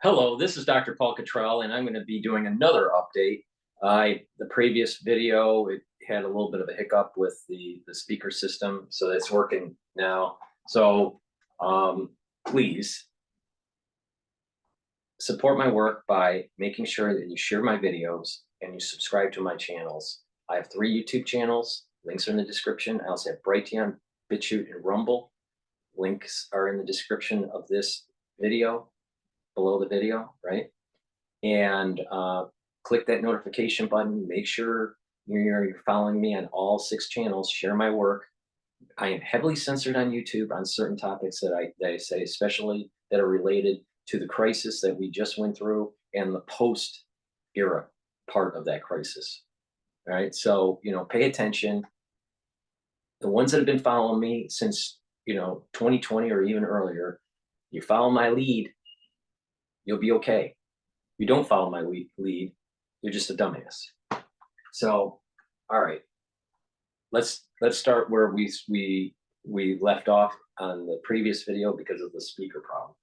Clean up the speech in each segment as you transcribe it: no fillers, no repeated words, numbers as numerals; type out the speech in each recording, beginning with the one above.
Hello, this is Dr. Paul Cottrell, and I'm going to be doing another update. The previous video, it had a little bit of a hiccup with the speaker system, so it's working now. So please support my work by making sure that you share my videos and you subscribe to my channels. I have 3 YouTube channels. Links are in the description. I also have Brighteon, Bitchute, and Rumble. Links are in the description of this video, below the video, right? And click that notification button. Make sure you're following me on all 6 channels. Share my work. I am heavily censored on YouTube on certain topics that I say, especially that are related to the crisis that we just went through and the post-era part of that crisis. All right, so pay attention. The ones that have been following me since 2020 or even earlier, you follow my lead, you'll be okay. If you don't follow my lead, you're just a dumbass. So, all right, let's start where we left off on the previous video because of the speaker problem.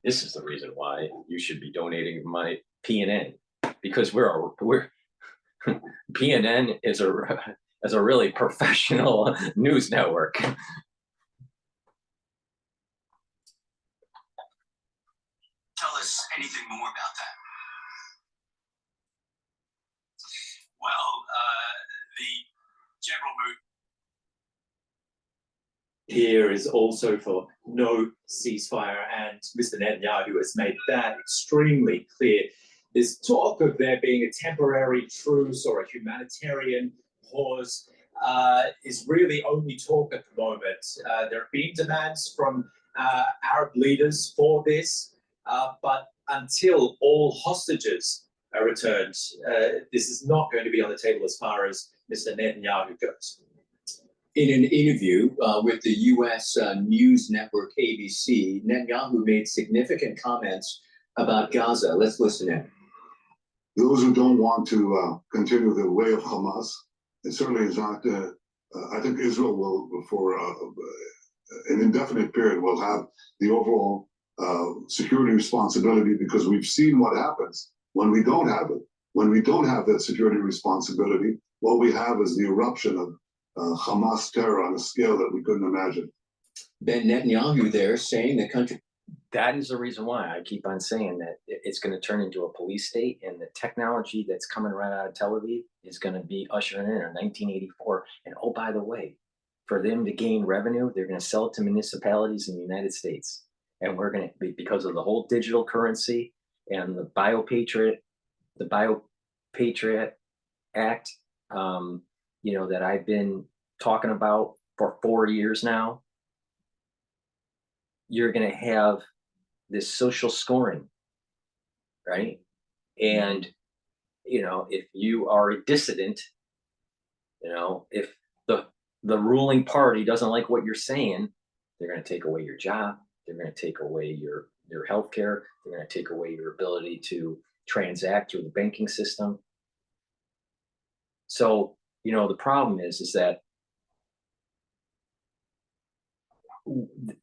This is the reason why you should be donating my PNN, because we're PNN is a really professional news network. Tell us anything more about that. Well, the general mood here is also for no ceasefire, and Mr. Netanyahu has made that extremely clear. There's talk of there being a temporary truce or a humanitarian pause. Is really only talk at the moment. There have been demands from Arab leaders for this, but until all hostages are returned, this is not going to be on the table as far as Mr. Netanyahu goes. In an interview with the U.S. news network ABC, Netanyahu made significant comments about Gaza. Let's listen in. Those who don't want to continue the way of Hamas, it certainly is not. I think Israel will, for an indefinite period, will have the overall security responsibility, because we've seen what happens when we don't have it. When we don't have that security responsibility, what we have is the eruption of Hamas terror on a scale that we couldn't imagine. Ben Netanyahu there saying the country. That is the reason why I keep on saying that it's going to turn into a police state, and the technology that's coming right out of Tel Aviv is going to be ushering in 1984. And oh, by the way, for them to gain revenue, they're going to sell it to municipalities in the United States. And we're going to be, because of the whole digital currency and the BioPatriot Act, that I've been talking about for 4 years now. You're going to have this social scoring, right? And, if you are a dissident, if the ruling party doesn't like what you're saying, they're going to take away your job. They're going to take away your health care. They're going to take away your ability to transact through the banking system. So, the problem is that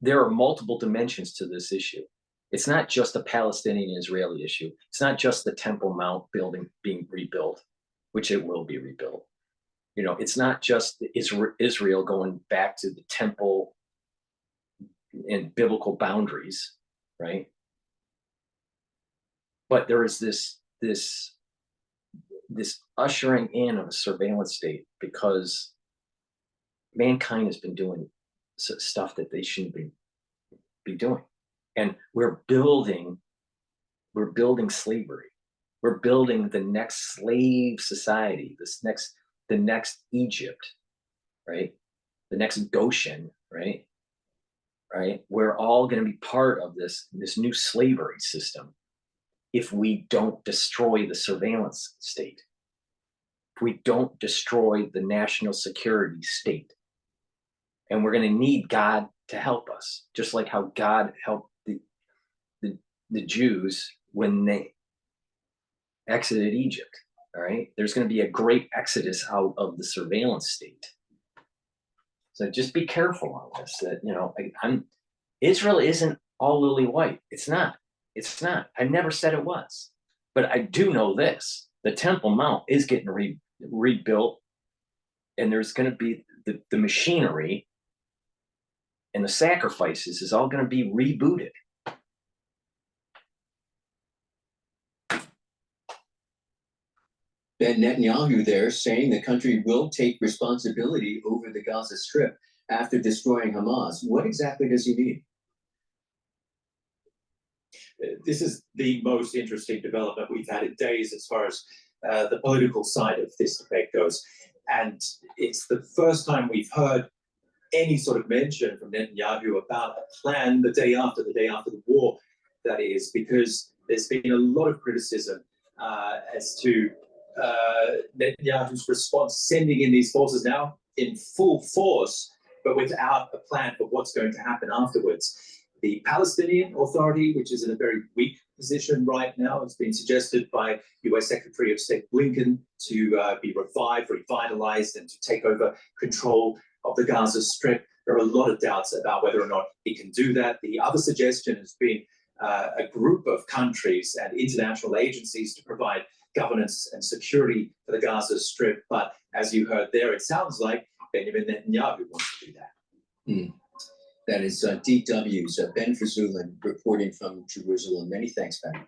there are multiple dimensions to this issue. It's not just a Palestinian-Israeli issue. It's not just the Temple Mount building being rebuilt, which it will be rebuilt. It's not just Israel going back to the temple and biblical boundaries, right? But there is this ushering in of a surveillance state, because mankind has been doing stuff that they shouldn't be doing. And we're building slavery. We're building the next slave society, the next Egypt, right? The next Goshen, right? Right? We're all going to be part of this new slavery system if we don't destroy the surveillance state. If we don't destroy the national security state. And we're going to need God to help us, just like how God helped the Jews when they exited Egypt. All right, there's going to be a great exodus out of the surveillance state. So just be careful on this. That Israel isn't all lily white. It's not. It's not. I never said it was. But I do know this. The Temple Mount is getting rebuilt, and there's going to be the machinery and the sacrifices is all going to be rebooted. Ben Netanyahu there saying the country will take responsibility over the Gaza Strip after destroying Hamas. What exactly does he mean? This is the most interesting development we've had in days as far as the political side of this debate goes. And it's the first time we've heard any sort of mention from Netanyahu about a plan the day after the war, that is, because there's been a lot of criticism as to Netanyahu's response, sending in these forces now in full force, but without a plan for what's going to happen afterwards. The Palestinian Authority, which is in a very weak position right now, has been suggested by US Secretary of State Blinken to be revitalized, and to take over control of the Gaza Strip. There are a lot of doubts about whether or not it can do that. The other suggestion has been a group of countries and international agencies to provide governance and security for the Gaza Strip. But as you heard there, it sounds like Benjamin Netanyahu wants to do that. That is DW's Ben Fazulin reporting from Jerusalem. Many thanks, Ben.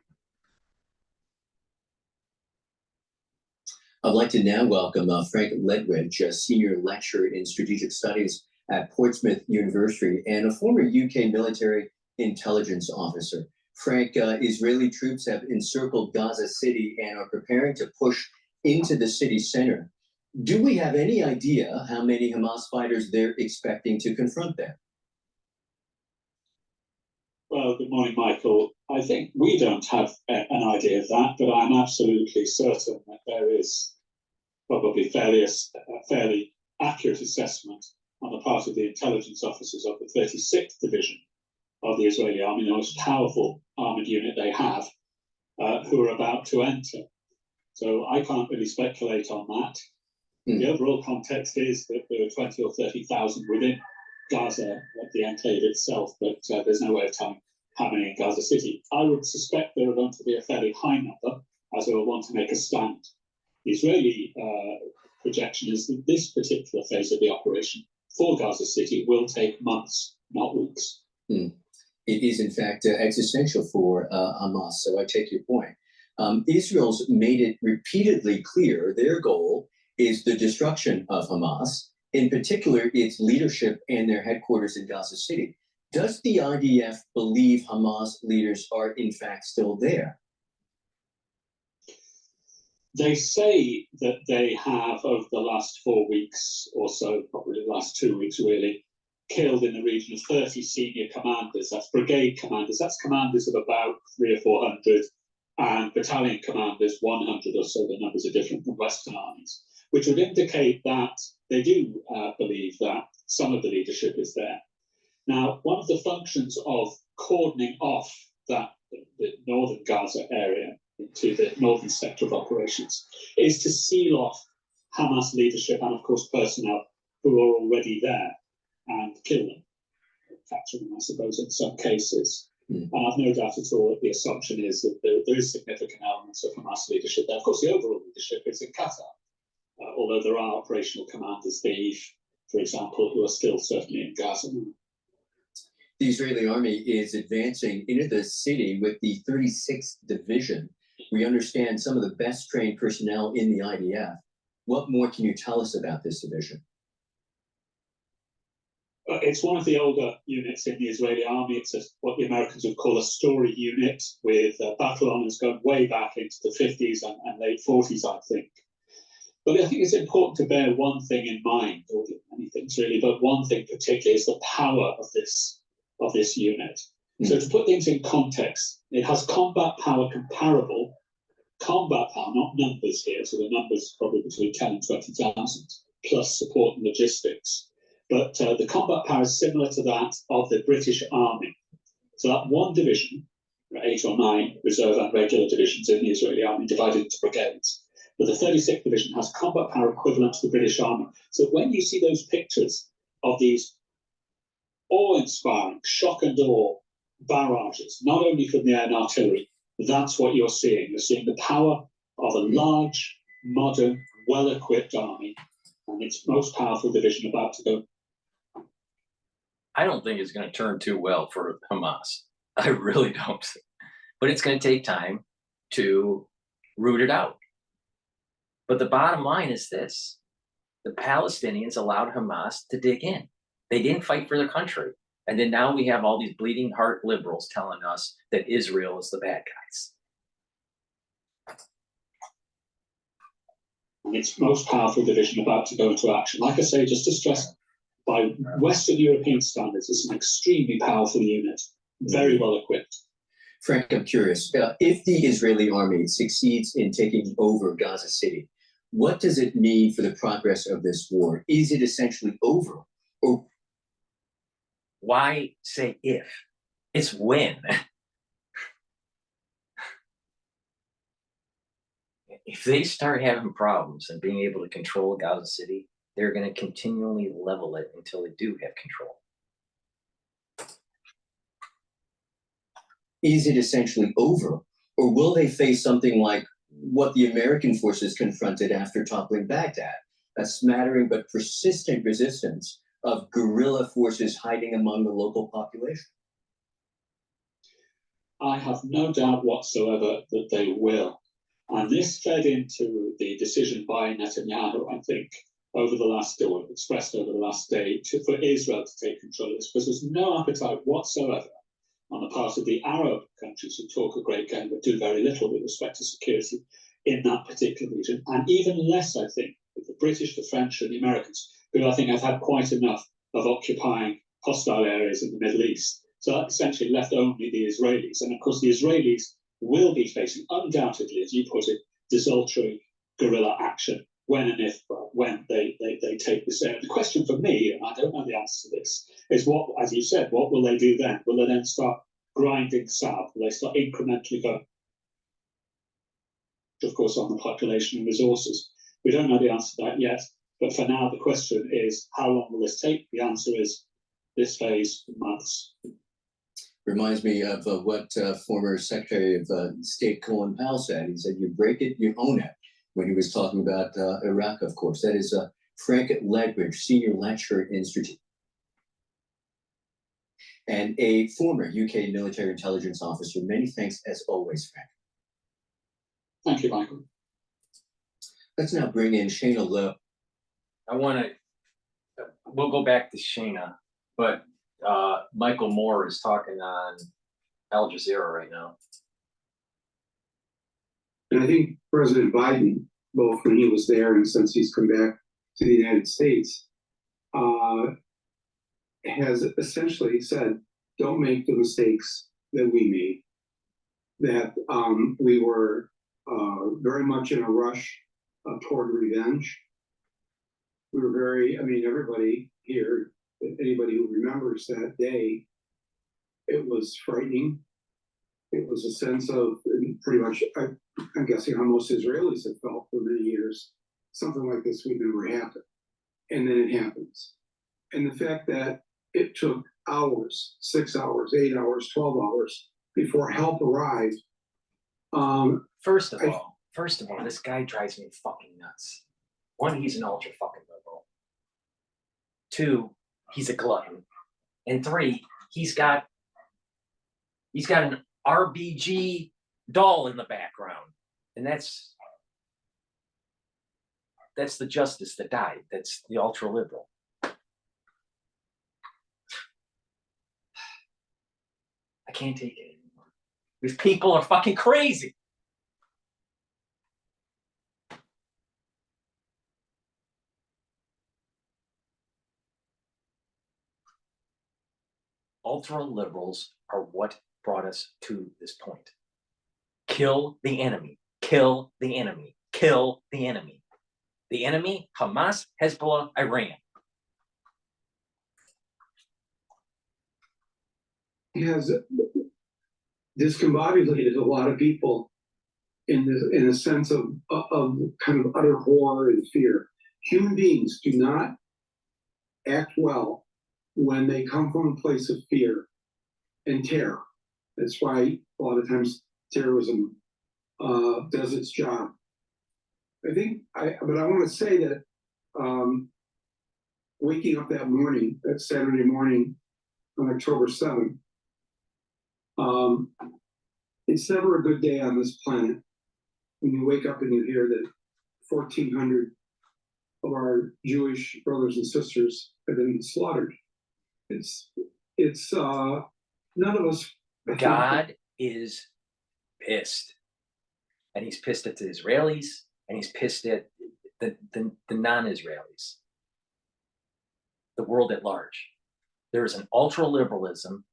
I'd like to now welcome Frank Ledwidge, a senior lecturer in strategic studies at Portsmouth University and a former UK military intelligence officer. Frank, Israeli troops have encircled Gaza City and are preparing to push into the city center. Do we have any idea how many Hamas fighters they're expecting to confront there? Well, good morning, Michael. I think we don't have an idea of that, but I'm absolutely certain that there is probably a fairly accurate assessment on the part of the intelligence officers of the 36th Division of the Israeli Army, the most powerful armored unit they have, who are about to enter. So I can't really speculate on that. The overall context is that there are 20 or 30,000 within Gaza, at the enclave itself, but there's no way of telling how many in Gaza City. I would suspect there are going to be a fairly high number, as they will want to make a stand. The Israeli projection is that this particular phase of the operation for Gaza City will take months, not weeks. It is, in fact, existential for Hamas, so I take your point. Israel's made it repeatedly clear their goal is the destruction of Hamas, in particular its leadership and their headquarters in Gaza City. Does the IDF believe Hamas leaders are in fact still there? They say that they have, over the last 4 weeks or so, probably the last 2 weeks really, killed in the region of 30 senior commanders. That's brigade commanders. That's commanders of about 300 or 400, and battalion commanders 100 or so. The numbers are different from Western armies, which would indicate that they do believe that some of the leadership is there. Now, one of the functions of cordoning off the northern Gaza area into the northern sector of operations is to seal off Hamas leadership and, of course, personnel who are already there, and kill them, capture them, I suppose, in some cases. And I've no doubt at all that the assumption is that there is significant elements of Hamas leadership there. Of course, the overall leadership is in Qatar, although there are operational commanders, for example, who are still certainly in Gaza. The Israeli army is advancing into the city with the 36th Division. We understand some of the best trained personnel in the IDF. What more can you tell us about this division? It's one of the older units in the Israeli army. It's what the Americans would call a story unit, with battle honors going way back into the 50s and late 40s, I think. But I think it's important to bear one thing in mind, or many things really, but one thing particularly is the power of this unit. So to put things in context, it has combat power comparable, combat power, not numbers here, so the numbers probably between 10 and 20,000, plus support and logistics. But the combat power is similar to that of the British Army. So that one division, 8 or 9 reserve and regular divisions in the Israeli army, divided into brigades. But the 36th Division has combat power equivalent to the British Army. So when you see those pictures of these awe-inspiring, shock and awe barrages, not only from the air and artillery. That's what you're seeing. You're seeing the power of a large, modern, well-equipped army, and its most powerful division about to go. I don't think it's going to turn too well for Hamas. I really don't. But it's going to take time to root it out. But the bottom line is this. The Palestinians allowed Hamas to dig in. They didn't fight for their country. And then now we have all these bleeding heart liberals telling us that Israel is the bad guys. And its most powerful division about to go into action. Like I say, just to stress, by Western European standards, it's an extremely powerful unit, very well equipped. Frank, I'm curious, if the Israeli army succeeds in taking over Gaza City, what does it mean for the progress of this war? Is it essentially over? Or Why say if? It's when. If they start having problems and being able to control Gaza City, they're going to continually level it until they do have control. is it essentially over? Or will they face something like what the American forces confronted after toppling Baghdad? A smattering but persistent resistance of guerrilla forces hiding among the local population? I have no doubt whatsoever that they will. And this fed into the decision by Netanyahu, I think, over the last, or expressed over the last day, for Israel to take control of this, because there's no appetite whatsoever on the part of the Arab countries who talk a great game but do very little with respect to security in that particular region. And even less, I think, with the British, the French, and the Americans, who I think have had quite enough of occupying hostile areas in the Middle East. So that essentially left only the Israelis. And of course, the Israelis will be facing, undoubtedly, as you put it, desultory guerrilla action when and if when they take this area. The question for me, and I don't know the answer to this, is what, as you said, what will they do then? Will they then start grinding south? Will they start incrementally going, of course, on the population and resources? We don't know the answer to that yet. But for now, the question is, how long will this take? The answer is this phase, months. Reminds me of what former Secretary of State Colin Powell said. He said, you break it, you own it, when he was talking about Iraq, of course. That is Frank Ledridge, Senior Lecturer in Strategic, and a former UK military intelligence officer. Many thanks, as always, Frank. Thank you, Michael. Let's now bring in Shayna Lowe. I want to, we'll go back to Shayna, but Michael Moore is talking on Al Jazeera right now. And I think President Biden, both when he was there and since he's come back to the United States, has essentially said, don't make the mistakes that we made, that we were very much in a rush toward revenge. We were very, I mean, everybody here, anybody who remembers that day, it was frightening. It was a sense of pretty much, I'm guessing how most Israelis have felt for many years, something like this would never happen. And then it happens. And the fact that it took hours, 6 hours, 8 hours, 12 hours before help arrived. First of all, this guy drives me fucking nuts. One, he's an ultra fucking liberal. Two, he's a glutton. And three, he's got an RBG doll in the background. And that's the justice that died. That's the ultra liberal. I can't take it anymore. These people are fucking crazy. Ultra liberals are what brought us to this point. Kill the enemy. Kill the enemy. Kill the enemy. The enemy, Hamas, Hezbollah, Iran. He has discombobulated a lot of people in a sense of kind of utter horror and fear. Human beings do not act well when they come from a place of fear and terror. That's why a lot of times terrorism does its job. But I want to say that waking up that morning, that Saturday morning on October 7th, it's never a good day on this planet when you wake up and you hear that 1,400 of our Jewish brothers and sisters have been slaughtered. It's none of us. God is pissed, and he's pissed at the Israelis, and he's pissed at the non-Israelis, the world at large. There is an ultra-liberalism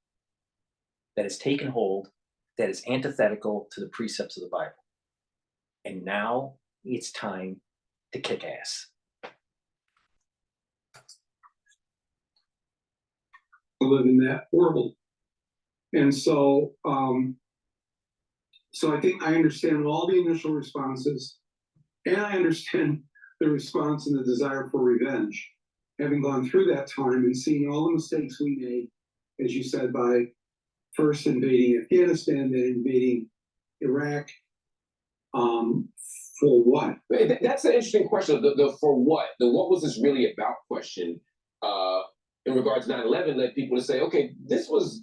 that has taken hold that is antithetical to the precepts of the Bible. And now it's time to kick ass. Live in that world. And so, so I think I understand all the initial responses, and I understand the response and the desire for revenge, having gone through that time and seeing all the mistakes we made, as you said, by first invading Afghanistan, then invading Iraq. For what? That's an interesting question. The for what? The what was this really about question in regards to 9/11 led people to say, okay, this was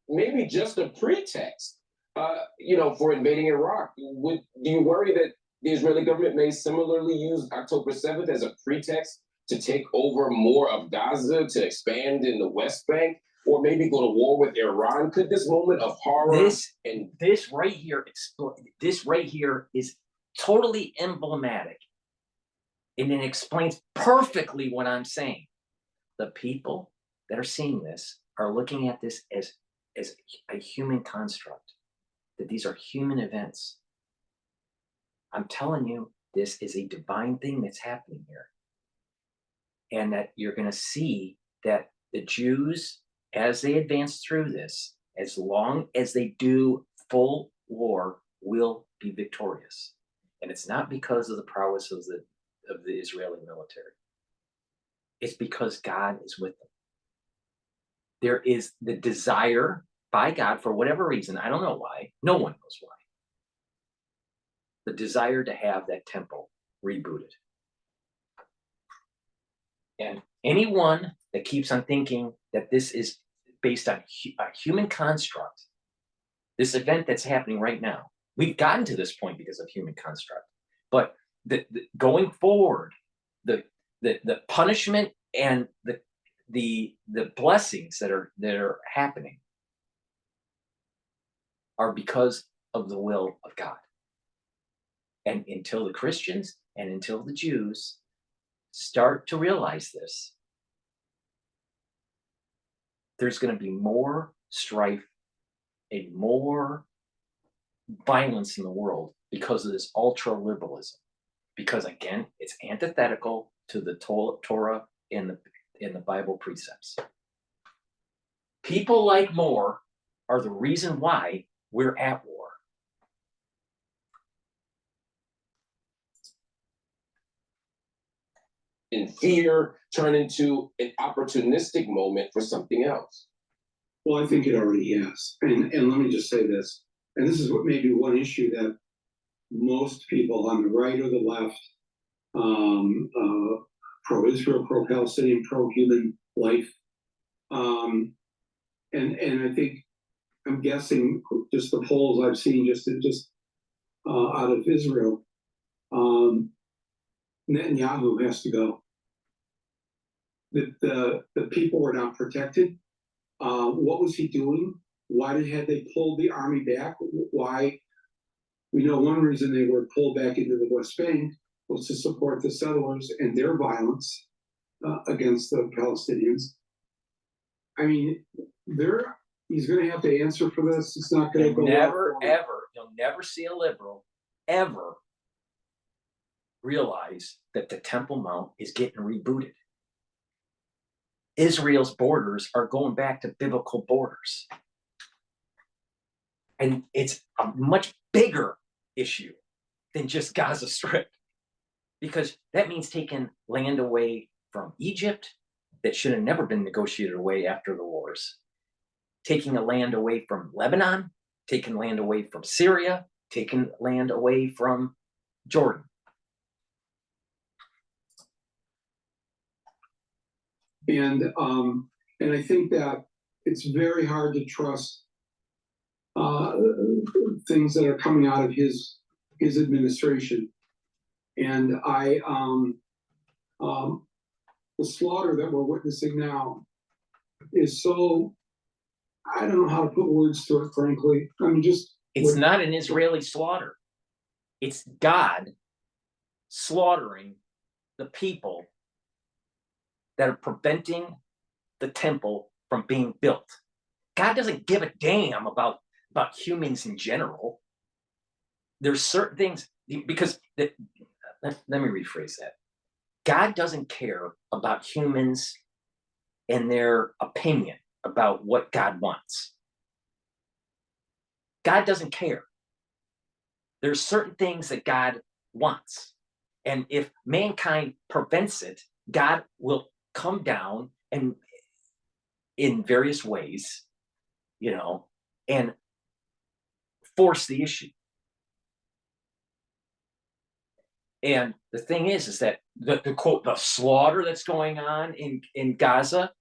maybe just a pretext, for invading Iraq. Do you worry that the Israeli government may similarly use October 7th as a pretext to take over more of Gaza, to expand in the West Bank, or maybe go to war with Iran? Could this moment of horror this right here is totally emblematic, and it explains perfectly what I'm saying. The people that are seeing this are looking at this as a human construct, that these are human events. I'm telling you, this is a divine thing that's happening here. And that you're going to see that the Jews, as they advance through this, as long as they do full war, will be victorious. And it's not because of the prowess of the Israeli military. It's because God is with them. There is the desire by God, for whatever reason, I don't know why, no one knows why, the desire to have that temple rebooted. And anyone that keeps on thinking that this is based on a human construct, this event that's happening right now, we've gotten to this point because of human construct. But going forward, the punishment and the blessings that are happening are because of the will of God. And until the Christians and until the Jews start to realize this, there's going to be more strife and more violence in the world because of this ultra-liberalism. Because again, it's antithetical to the Torah and the Bible precepts. People like more are the reason why we're at war. in fear turn into an opportunistic moment for something else? Well, I think it already has. And let me just say this, and this is what maybe one issue that most people on the right or the left, pro-Israel, pro-Palestinian, pro-human life, and I think, I'm guessing just the polls I've seen just out of Israel, Netanyahu has to go. The people were not protected. What was he doing? Why had they pulled the army back? Why? We know one reason they were pulled back into the West Bank was to support the settlers and their violence against the Palestinians. I mean, he's going to have to answer for this. It's not going to go You'll never see a liberal ever realize that the Temple Mount is getting rebooted. Israel's borders are going back to biblical borders. And it's a much bigger issue than just Gaza Strip, because that means taking land away from Egypt that should have never been negotiated away after the wars, taking a land away from Lebanon taken land away from Syria, taken land away from Jordan. And I think that it's very hard to trust things that are coming out of his administration. And the slaughter that we're witnessing now is so, I don't know how to put words to it, frankly. I mean, it's not an Israeli slaughter. It's God slaughtering the people that are preventing the temple from being built. God doesn't give a damn about humans in general. There's certain things, because let me rephrase that. God doesn't care about humans and their opinion about what God wants. God doesn't care. There's certain things that God wants. And if mankind prevents it, God will come down and in various ways, and force the issue. And the thing is that the slaughter that's going on in Gaza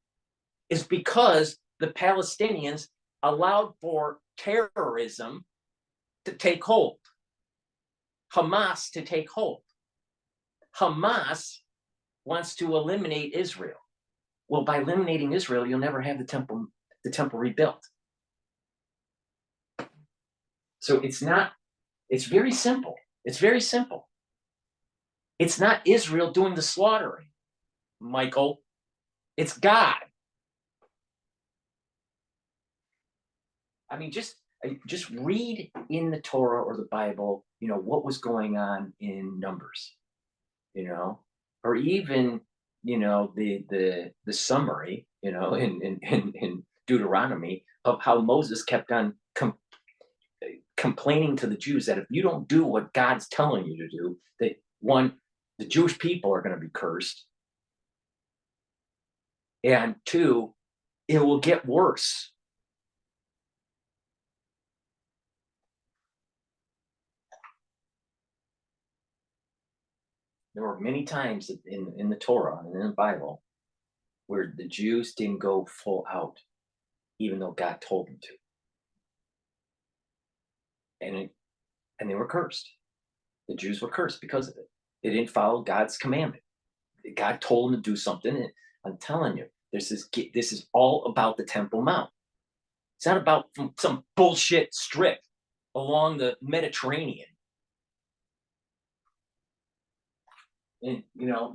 is because the Palestinians allowed for terrorism to take hold, Hamas to take hold. Hamas wants to eliminate Israel. Well, by eliminating Israel, you'll never have the temple rebuilt. So it's very simple. It's very simple. It's not Israel doing the slaughtering, Michael. It's God. I mean, just read in the Torah or the Bible, what was going on in Numbers, or even, the summary, in Deuteronomy of how Moses kept on complaining to the Jews that if you don't do what God's telling you to do, that one, the Jewish people are going to be cursed, and two, it will get worse. There were many times in the Torah and in the Bible where the Jews didn't go full out, even though God told them to. And they were cursed. The Jews were cursed because of it. They didn't follow God's commandment. God told them to do something, and I'm telling you, this is all about the Temple Mount. It's not about some bullshit strip along the Mediterranean. And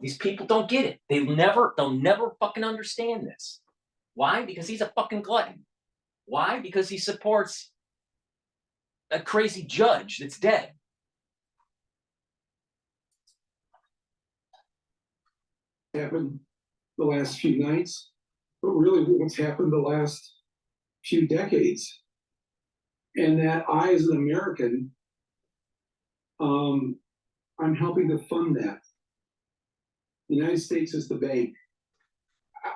these people don't get it. They'll never fucking understand this. Why? Because he's a fucking glutton. Why? Because he supports a crazy judge that's dead. Happened the last few nights, but really what's happened the last few decades. And that I, as an American, I'm helping to fund that. The United States is the bank.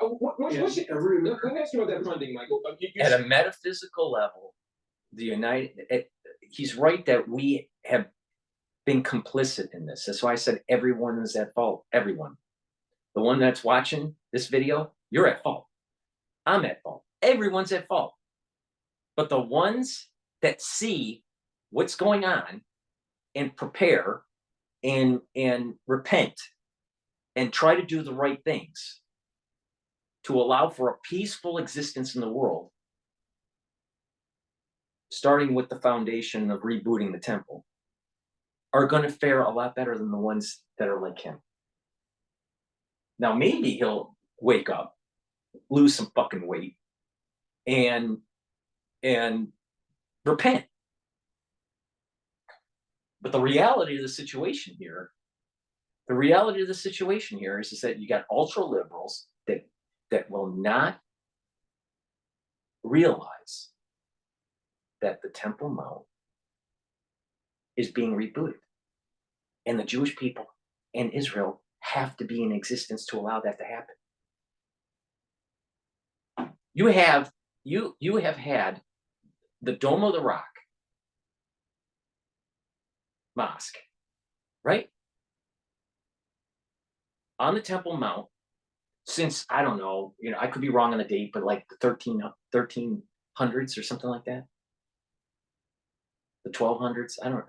Let me ask you about that funding, Michael. At a metaphysical level, he's right that we have been complicit in this. That's why I said everyone is at fault. Everyone. The one that's watching this video, you're at fault. I'm at fault. Everyone's at fault. But the ones that see what's going on and prepare and repent and try to do the right things to allow for a peaceful existence in the world, starting with the foundation of rebooting the temple, are going to fare a lot better than the ones that are like him. Now, maybe he'll wake up, lose some fucking weight, and repent. But the reality of the situation here is that you got ultra liberals that will not realize that the Temple Mount is being rebooted, and the Jewish people and Israel have to be in existence to allow that to happen. You have had the Dome of the Rock Mosque, right? On the Temple Mount, since, I don't know, I could be wrong on the date, but like the 1300s or something like that. The 1200s, I don't know.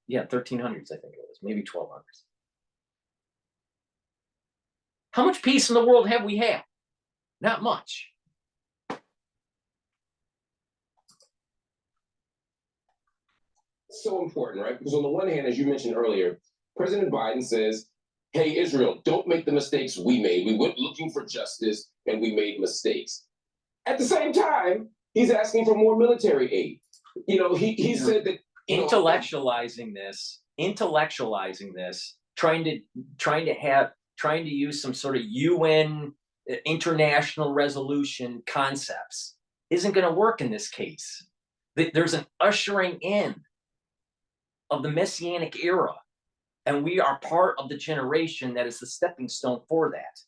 Yeah, 1300s, I think it was, maybe 1200s. How much peace in the world have we had? Not much. So important, right? Because on the one hand, as you mentioned earlier, President Biden says, hey, Israel, don't make the mistakes we made. We went looking for justice and we made mistakes. At the same time, he's asking for more military aid. He said that intellectualizing this, trying to use some sort of UN international resolution concepts isn't going to work in this case. There's an ushering in of the Messianic era, and we are part of the generation that is the stepping stone for that.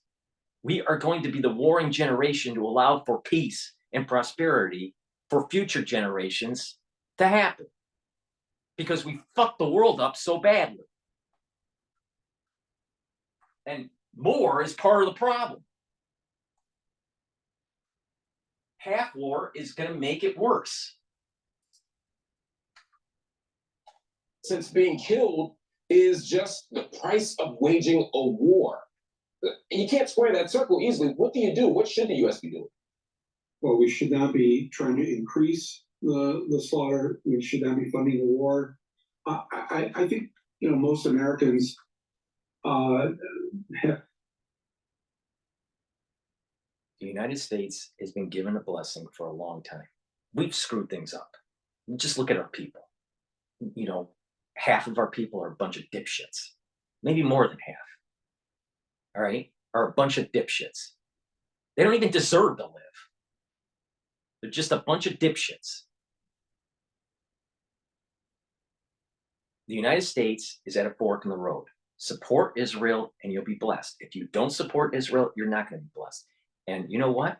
We are going to be the warring generation to allow for peace and prosperity for future generations to happen, because we fucked the world up so badly. And more is part of the problem. Half war is going to make it worse. Since being killed is just the price of waging a war. You can't square that circle easily. What do you do? What should the U.S. be doing? Well, we should not be trying to increase the slaughter. We should not be funding the war. I think most Americans have. The United States has been given a blessing for a long time. We've screwed things up. Just look at our people. Half of our people are a bunch of dipshits. Maybe more than half. All right? Are a bunch of dipshits. They don't even deserve to live. They're just a bunch of dipshits. The United States is at a fork in the road. Support Israel and you'll be blessed. If you don't support Israel, you're not going to be blessed. And you know what?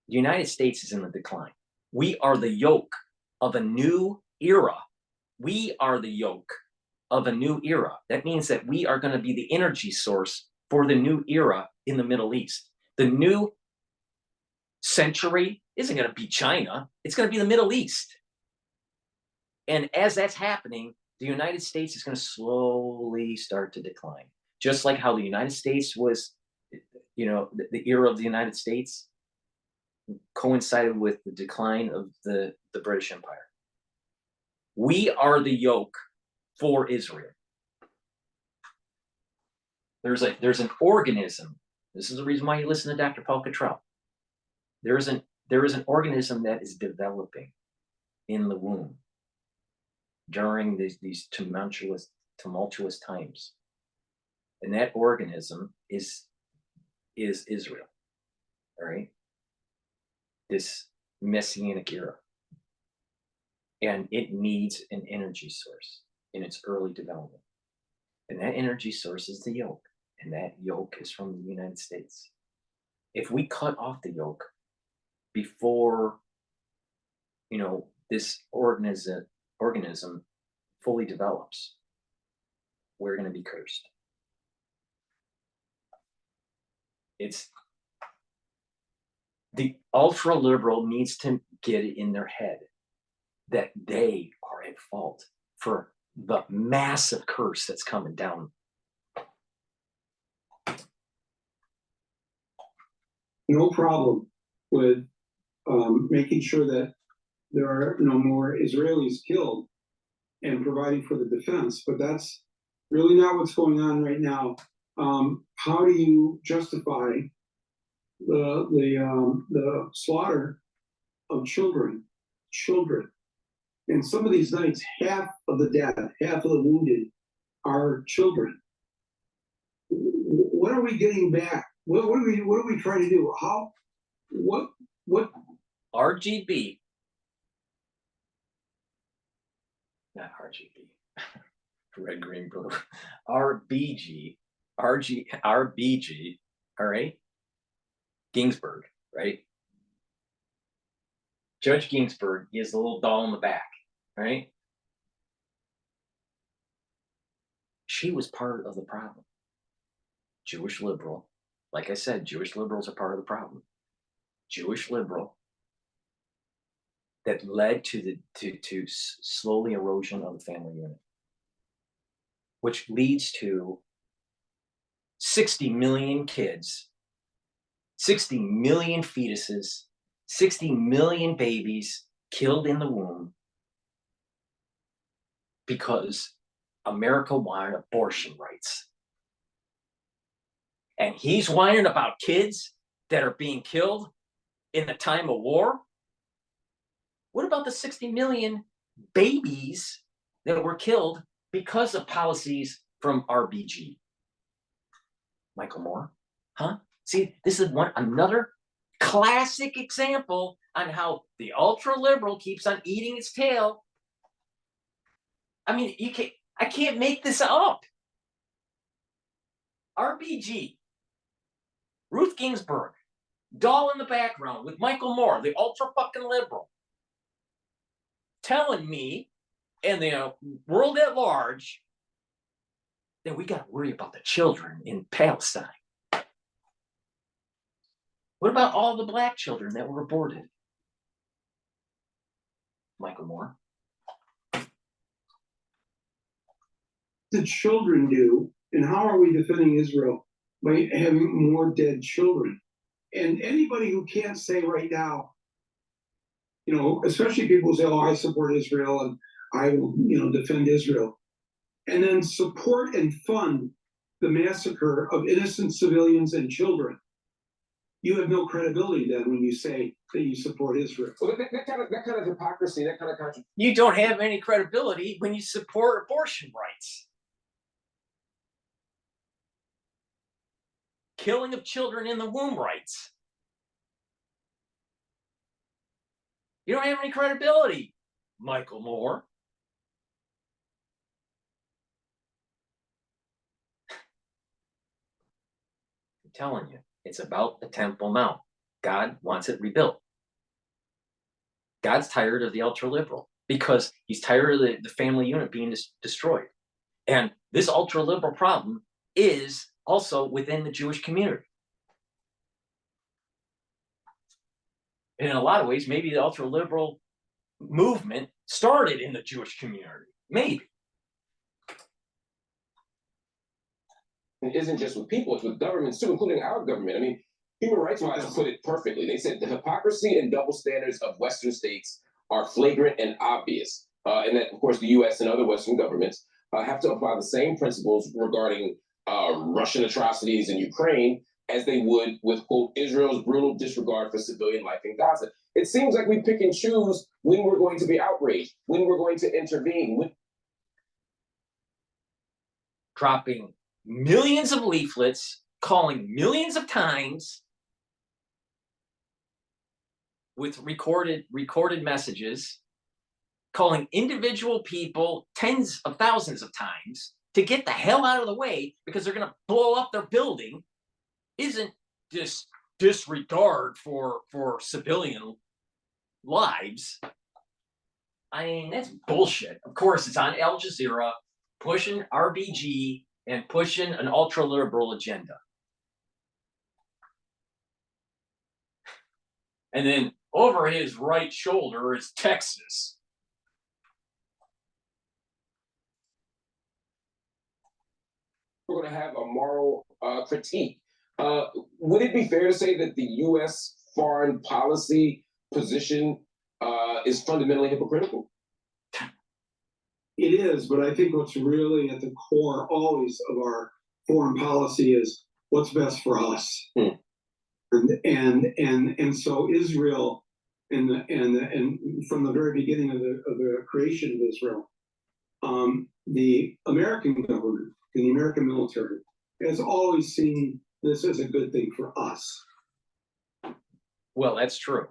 The United States is in the decline. We are the yoke of a new era. We are the yoke of a new era. That means that we are going to be the energy source for the new era in the Middle East. The new century isn't going to be China. It's going to be the Middle East. And as that's happening, the United States is going to slowly start to decline. Just like how the United States was, the era of the United States coincided with the decline of the British Empire. We are the yoke for Israel. There's an organism. This is the reason why you listen to Dr. Paul Cottrell. There is an organism that is developing in the womb during these tumultuous times, and that organism is Israel. All right, this Messianic era. And it needs an energy source in its early development. And that energy source is the yoke. And that yoke is from the United States. If we cut off the yoke before, this organism fully develops, we're going to be cursed. It's the ultra liberal needs to get it in their head that they are at fault for the massive curse that's coming down. No problem with making sure that there are no more Israelis killed and providing for the defense, but that's really not what's going on right now. How do you justify the slaughter of children? And some of these nights, half of the dead, half of the wounded are children. What are we getting back? What are we trying to do? What? RGB, not RGB, red, green, blue, RBG, RBG, all right? Ginsburg, right? Judge Ginsburg, he has the little doll in the back, right? She was part of the problem. Jewish liberal. Like I said, Jewish liberals are part of the problem. Jewish liberal that led to slowly erosion of the family unit, which leads to 60 million kids, 60 million fetuses, 60 million babies killed in the womb because America wanted abortion rights. And he's whining about kids that are being killed in the time of war. What about the 60 million babies that were killed because of policies from RBG? Michael Moore, huh? See, this is another classic example on how the ultra liberal keeps on eating its tail. I mean, I can't make this up. RBG, Ruth Ginsburg, doll in the background with Michael Moore, the ultra fucking liberal, telling me and the world at large that we got to worry about the children in Palestine. What about all the black children that were aborted? Michael Moore. The children do, and how are we defending Israel? By having more dead children. And anybody who can't say right now, you know, especially people who say, oh, I support Israel and I will, you know, defend Israel, and then support and fund the massacre of innocent civilians and children, you have no credibility then when you say that you support Israel. Well, that kind of hypocrisy, that kind of contradiction. You don't have any credibility when you support abortion rights. Killing of children in the womb rights. You don't have any credibility, Michael Moore. I'm telling you, it's about the Temple Mount. God wants it rebuilt. God's tired of the ultra-liberal because he's tired of the family unit being destroyed. And this ultra-liberal problem is also within the Jewish community. And in a lot of ways, maybe the ultra-liberal movement started in the Jewish community. Maybe. It isn't just with people, it's with governments too, including our government. I mean, Human Rights Watch put it perfectly. They said the hypocrisy and double standards of Western states are flagrant and obvious. And that, of course, the US and other Western governments have to apply the same principles regarding Russian atrocities in Ukraine as they would with, quote, Israel's brutal disregard for civilian life in Gaza. It seems like we pick and choose when we're going to be outraged, when we're going to intervene. Dropping millions of leaflets, calling millions of times with recorded messages, calling individual people tens of thousands of times to get the hell out of the way because they're going to blow up their building, isn't just disregard for civilian lives. I mean, that's bullshit. Of course, it's on Al Jazeera pushing RBG and pushing an ultra-liberal agenda. And then over his right shoulder is Texas. We're going to have a moral critique. Would it be fair to say that the U.S. foreign policy position is fundamentally hypocritical? It is, but I think what's really at the core always of our foreign policy is what's best for us. And so Israel and from the very beginning of the creation of Israel, the American government and the American military has always seen this as a good thing for us. Well, that's true.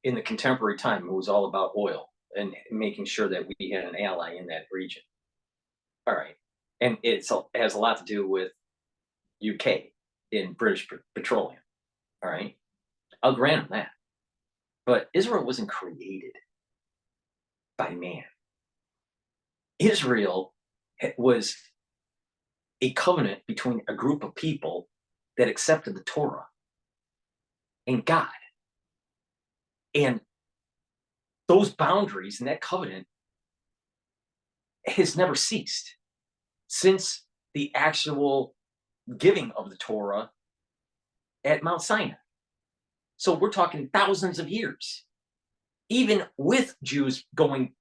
In the contemporary time, it was all about oil and making sure that we had an ally in that region. All right. And it has a lot to do with UK in British Petroleum. All right. I'll grant them that. But Israel wasn't created by man. Israel was a covenant between a group of people that accepted the Torah and God. And those boundaries and that covenant has never ceased since the actual giving of the Torah at Mount Sinai. So we're talking thousands of years, even with Jews going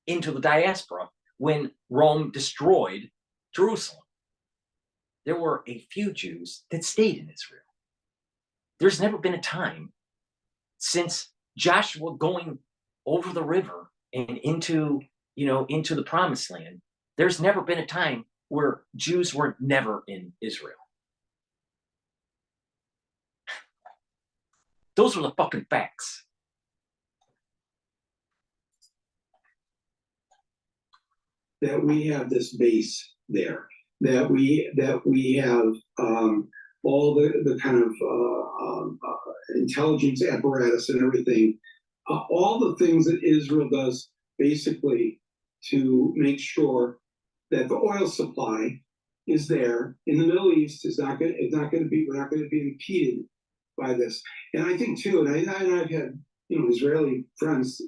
into the diaspora when Rome destroyed Jerusalem. There were a few Jews that stayed in Israel. There's never been a time since Joshua going over the river and into the promised land. There's never been a time where Jews were never in Israel. Those are the fucking facts. That we have this base there, that we have all the kind of intelligence apparatus and everything, all the things that Israel does basically to make sure that the oil supply is there in the Middle East. We're not going to be impeded by this. And I think too, and I've had Israeli friends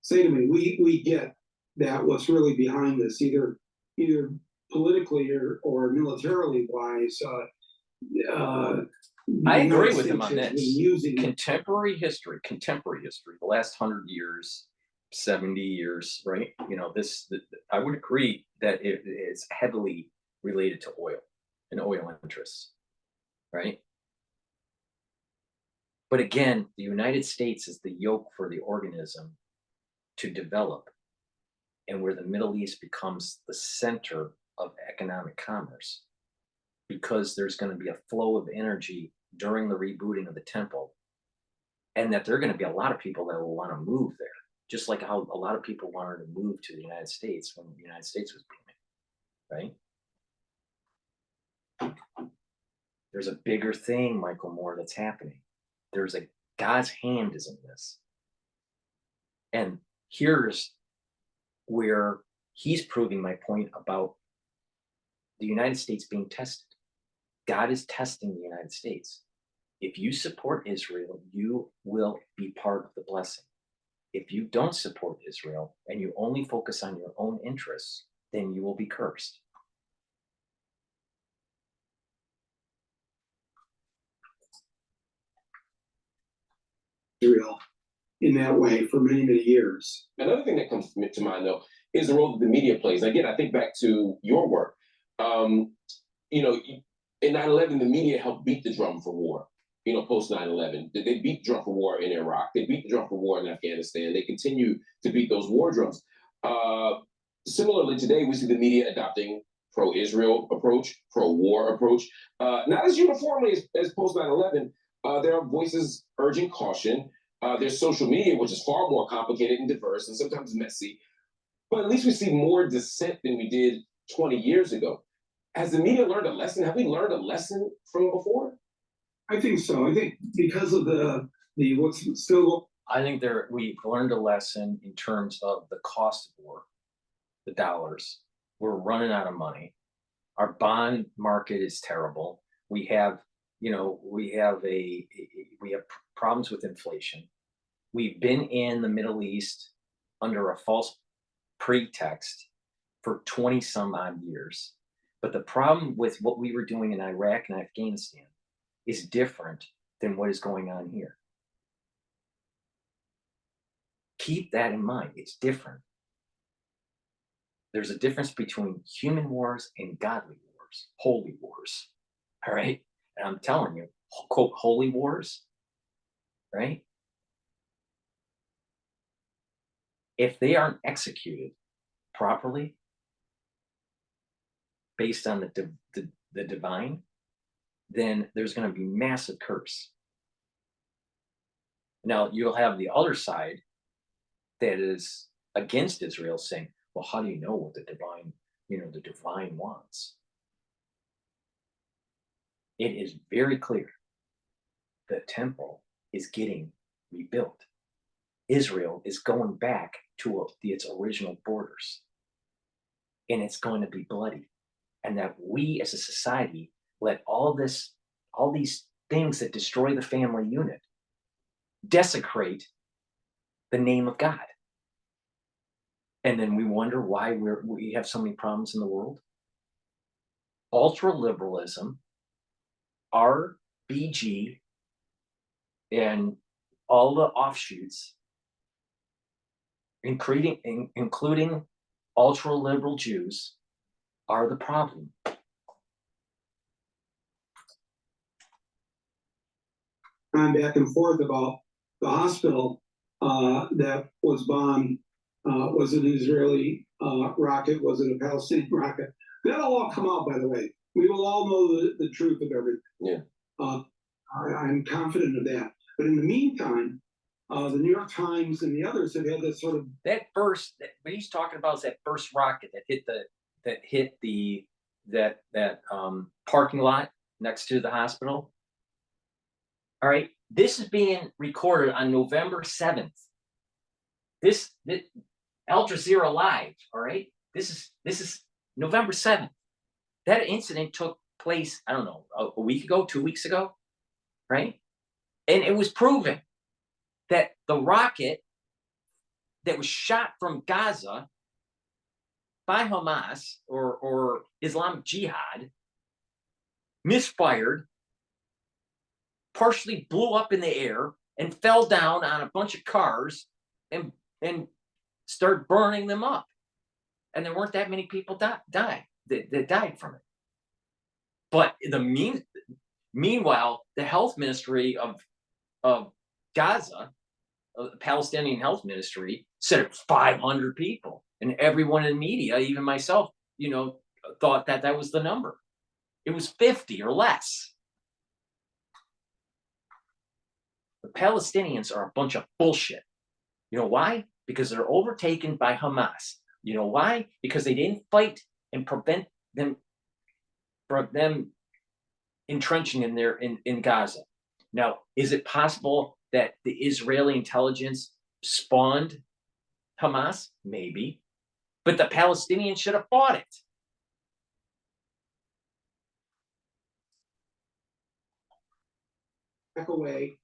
say to me, we get that what's really behind this, either politically or militarily wise. I agree with him on this. Contemporary history, the last 100 years, 70 years, right? I would agree that it is heavily related to oil and oil interests, right? But again, the United States is the yolk for the organism to develop, and where the Middle East becomes the center of economic commerce, because there's going to be a flow of energy during the rebooting of the temple, and that there are going to be a lot of people that will want to move there, just like how a lot of people wanted to move to the United States when the United States was booming, right? There's a bigger thing, Michael Moore, that's happening. God's hand is in this. And here's where he's proving my point about the United States being tested. God is testing the United States. If you support Israel, you will be part of the blessing. If you don't support Israel and you only focus on your own interests, then you will be cursed. Israel in that way for many, many years. Another thing that comes to mind, though, is the role that the media plays. Again, I think back to your work. In 9/11, the media helped beat the drum for war. Post 9/11, they beat the drum for war in Iraq. They beat the drum for war in Afghanistan. They continue to beat those war drums. Similarly, today we see the media adopting pro-Israel approach, pro-war approach, not as uniformly as post 9/11. There are voices urging caution. There's social media, which is far more complicated and diverse and sometimes messy. But at least we see more dissent than we did 20 years ago. Has the media learned a lesson? Have we learned a lesson from before? I think so. I think because of the what's still. I think we've learned a lesson in terms of the cost of war, the dollars. We're running out of money. Our bond market is terrible. We have problems with inflation. We've been in the Middle East under a false pretext for 20 some odd years. But the problem with what we were doing in Iraq and Afghanistan is different than what is going on here. Keep that in mind. It's different. There's a difference between human wars and godly wars, holy wars. All right. And I'm telling you, quote, holy wars, right? If they aren't executed properly, based on the divine, then there's going to be massive curse. Now, you'll have the other side that is against Israel saying, well, how do you know what the divine wants? It is very clear. The temple is getting rebuilt. Israel is going back to its original borders. And it's going to be bloody. and that we as a society let all these things that destroy the family unit desecrate the name of God. And then we wonder why we have so many problems in the world. Ultra liberalism, RBG, and all the offshoots, including ultra liberal Jews, are the problem. I'm back and forth about the hospital that was bombed. Was it an Israeli rocket? Was it a Palestinian rocket? That'll all come out, by the way. We will all know the truth of everything. Yeah. I'm confident of that. But in the meantime, the New York Times and the others have had this sort of What he's talking about is that first rocket that hit the parking lot next to the hospital. All right, this is being recorded on November 7th. This Al Jazeera Live. All right, this is November 7th. That incident took place, I don't know, a week ago, 2 weeks ago, right? And it was proven that the rocket that was shot from Gaza by Hamas or Islamic Jihad misfired, partially blew up in the air, and fell down on a bunch of cars and started burning them up. And there weren't that many people that died from it. But meanwhile, the health ministry of Gaza, the Palestinian health ministry, said it was 500 people. And everyone in the media, even myself, thought that was the number. It was 50 or less. The Palestinians are a bunch of bullshit. You know why? Because they're overtaken by Hamas. You know why? Because they didn't fight and prevent them from them entrenching in Gaza. Now, is it possible that the Israeli intelligence spawned Hamas? Maybe. But the Palestinians should have fought it. back away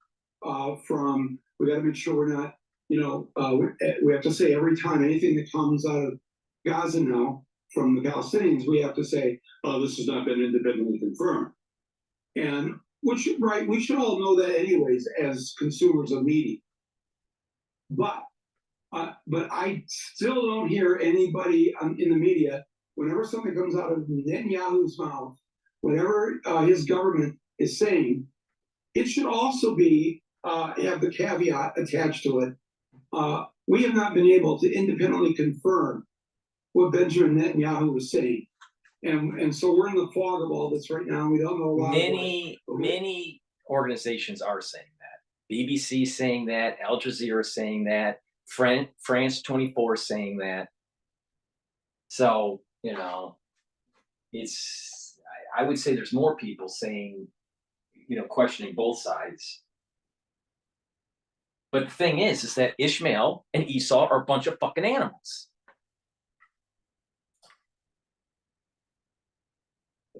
from, we got to make sure we're not, we have to say every time anything that comes out of Gaza now from the Palestinians, we have to say, oh, this has not been independently confirmed. And we should all know that anyways as consumers of media. But I still don't hear anybody in the media, whenever something comes out of Netanyahu's mouth, whatever his government is saying, it should also be have the caveat attached to it. We have not been able to independently confirm what Benjamin Netanyahu was saying. And so we're in the fog of all this right now. We don't know a lot. Many organizations are saying that. BBC saying that, Al Jazeera saying that, France 24 saying that. So, I would say there's more people saying, questioning both sides. But the thing is that Ishmael and Esau are a bunch of fucking animals.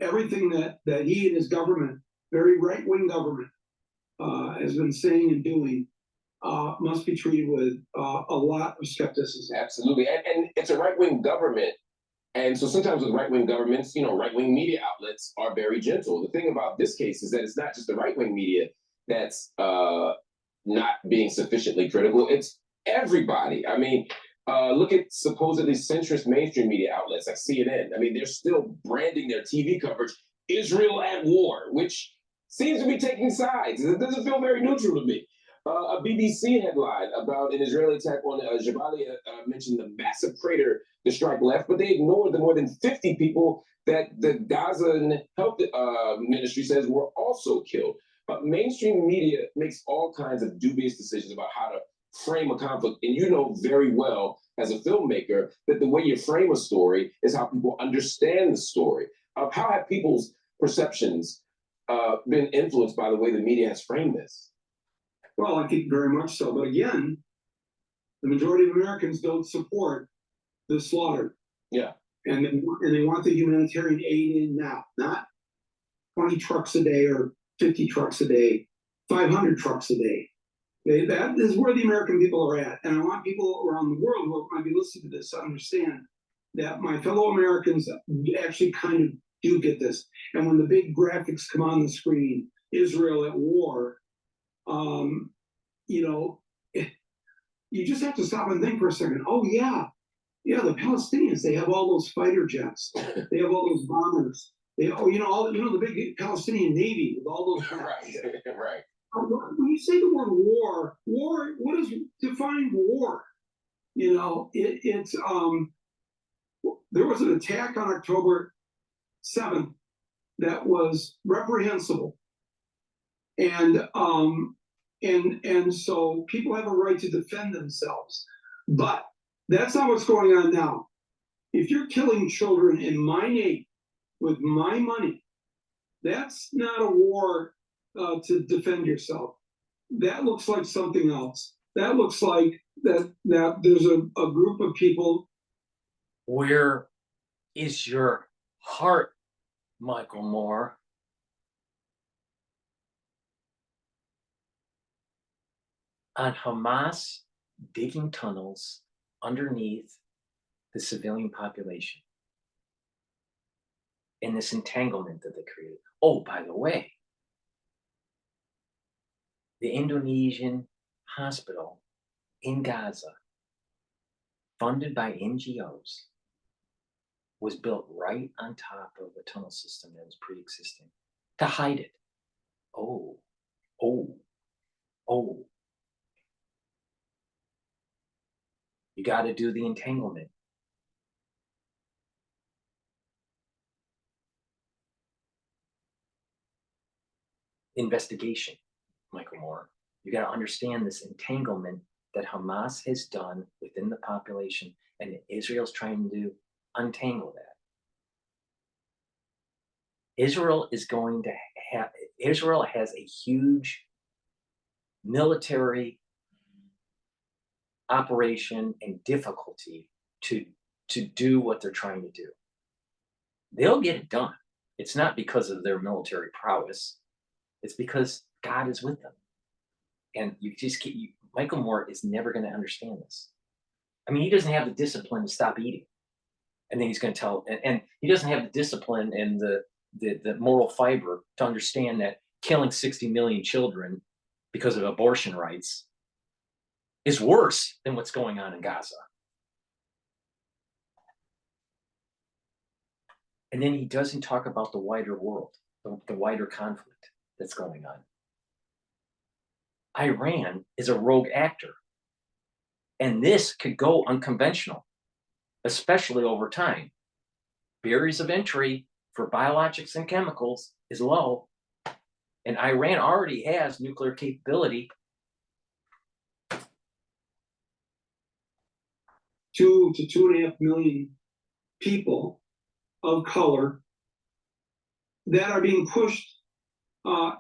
Everything that he and his government, very right-wing government, has been saying and doing must be treated with a lot of skepticism. Absolutely. And it's a right-wing government. And so sometimes with right-wing governments, right-wing media outlets are very gentle. The thing about this case is that it's not just the right-wing media that's not being sufficiently critical. It's everybody. I mean, look at supposedly centrist mainstream media outlets like CNN. I mean, they're still branding their TV coverage Israel at war, which seems to be taking sides. It doesn't feel very neutral to me. A BBC headline about an Israeli attack on Jabalia mentioned the massive crater the strike left, but they ignored the more than 50 people that the Gazan health ministry says were also killed. Mainstream media makes all kinds of dubious decisions about how to frame a conflict. And you know very well as a filmmaker that the way you frame a story is how people understand the story. How have people's perceptions been influenced by the way the media has framed this? Well, I think very much so. But again, the majority of Americans don't support the slaughter. Yeah. and they want the humanitarian aid in now, not 20 trucks a day or 50 trucks a day, 500 trucks a day. That is where the American people are at. And I want people around the world who might be listening to this to understand that my fellow Americans actually kind of do get this. And when the big graphics come on the screen, Israel at war, you know, you just have to stop and think for a second. Oh, yeah, the Palestinians, they have all those fighter jets. They have all those bombers. They, the big Palestinian Navy with all those. Right. When you say the word war, what does define war? You know, it's there was an attack on October 7th that was reprehensible, and so people have a right to defend themselves, but that's not what's going on now. If you're killing children in my name with my money, that's not a war to defend yourself. That looks like something else. That looks like that there's a group of people. Where is your heart, Michael Moore? On Hamas digging tunnels underneath the civilian population and this entanglement that they created. Oh, by the way, the Indonesian hospital in Gaza, funded by NGOs, was built right on top of a tunnel system that was pre-existing to hide it. Oh. You got to do the entanglement. Investigation, Michael Moore. You got to understand this entanglement that Hamas has done within the population, and Israel's trying to untangle that. Israel has a huge military operation and difficulty to do what they're trying to do. They'll get it done. It's not because of their military prowess. It's because God is with them. And you just can't, Michael Moore is never going to understand this. I mean, he doesn't have the discipline to stop eating. And then he's going to tell, and he doesn't have the discipline and the moral fiber to understand that killing 60 million children because of abortion rights is worse than what's going on in Gaza. And then he doesn't talk about the wider world, the wider conflict that's going on. Iran is a rogue actor. And this could go unconventional, especially over time. Barriers of entry for biologics and chemicals is low. And Iran already has nuclear capability. 2 to 2.5 million people of color that are being pushed,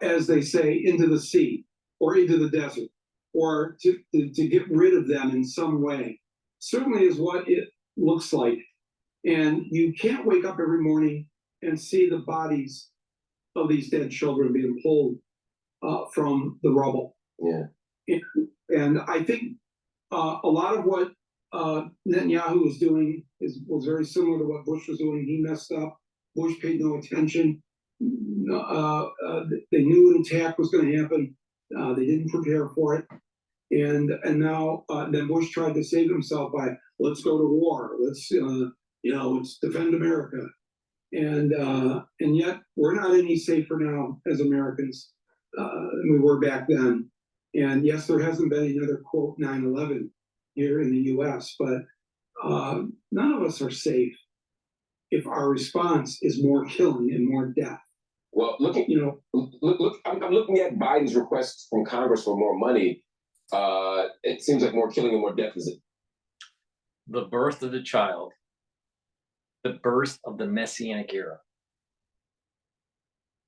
as they say, into the sea or into the desert, or to get rid of them in some way. Certainly is what it looks like. And you can't wake up every morning and see the bodies of these dead children being pulled from the rubble. Yeah. And I think a lot of what Netanyahu was doing was very similar to what Bush was doing. He messed up. Bush paid no attention. They knew an attack was going to happen. They didn't prepare for it. And now then Bush tried to save himself by, let's go to war. Let's let's defend America. And yet we're not any safer now as Americans than we were back then. And yes, there hasn't been another quote 9/11 here in the U.S., but none of us are safe if our response is more killing and more death. Well, look, I'm looking at Biden's request from Congress for more money. It seems like more killing and more death. Is it The birth of the child, the birth of the Messianic era,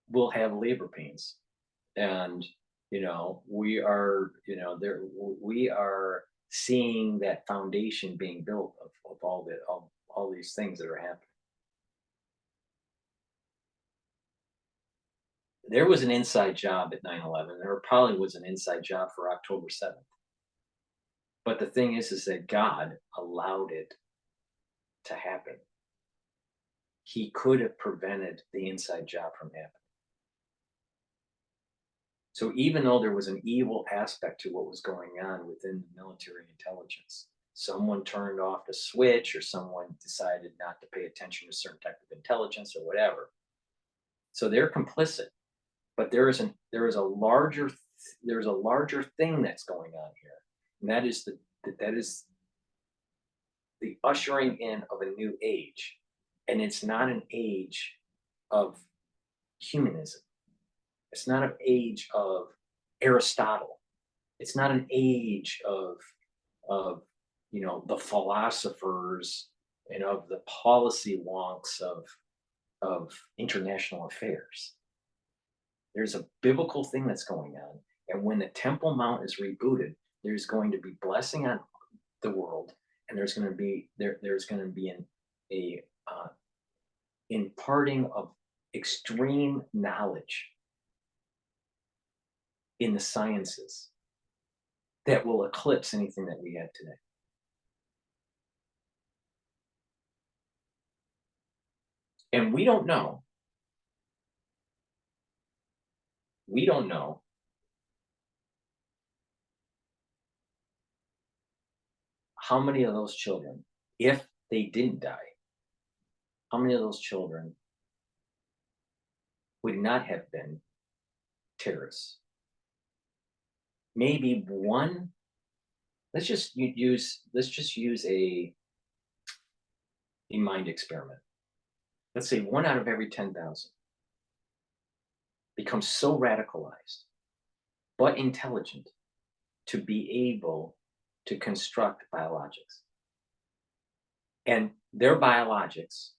will have labor pains, and we are we are seeing that foundation being built of all all these things that are happening. There was an inside job at 9/11. There probably was an inside job for October 7th. But the thing is that God allowed it to happen. He could have prevented the inside job from happening. So even though there was an evil aspect to what was going on within the military intelligence, someone turned off the switch or someone decided not to pay attention to a certain type of intelligence or whatever. So they're complicit. But there is a larger thing that's going on here, and that is the ushering in of a new age, and it's not an age of humanism. It's not an age of Aristotle. It's not an age of the philosophers and of the policy wonks of international affairs. There's a biblical thing that's going on, and when the Temple Mount is rebooted, there's going to be blessing on the world, and there's going to be an imparting of extreme knowledge in the sciences that will eclipse anything that we have today. And we don't know. We don't know how many of those children, if they didn't die, how many of those children would not have been terrorists. Maybe one. Let's just use a mind experiment. Let's say 1 out of every 10,000 becomes so radicalized but intelligent to be able to construct biologics. And their biologics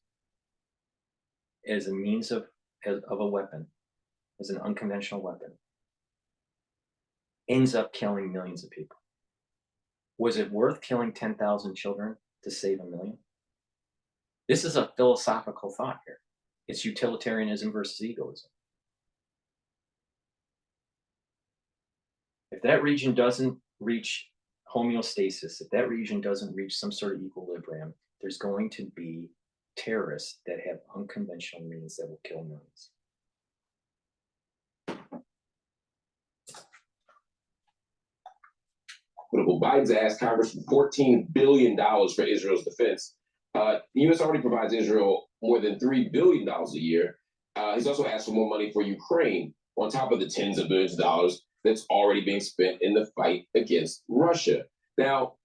as a means of a weapon, as an unconventional weapon, ends up killing millions of people. Was it worth killing 10,000 children to save 1 million? This is a philosophical thought here. It's utilitarianism versus egoism. If that region doesn't reach homeostasis, if that region doesn't reach some sort of equilibrium, there's going to be terrorists that have unconventional means that will kill millions. Well, Biden's asked Congress for $14 billion for Israel's defense. The U.S. already provides Israel more than $3 billion a year. He's also asked for more money for Ukraine, on top of the tens of billions of dollars that's already being spent in the fight against Russia. Now,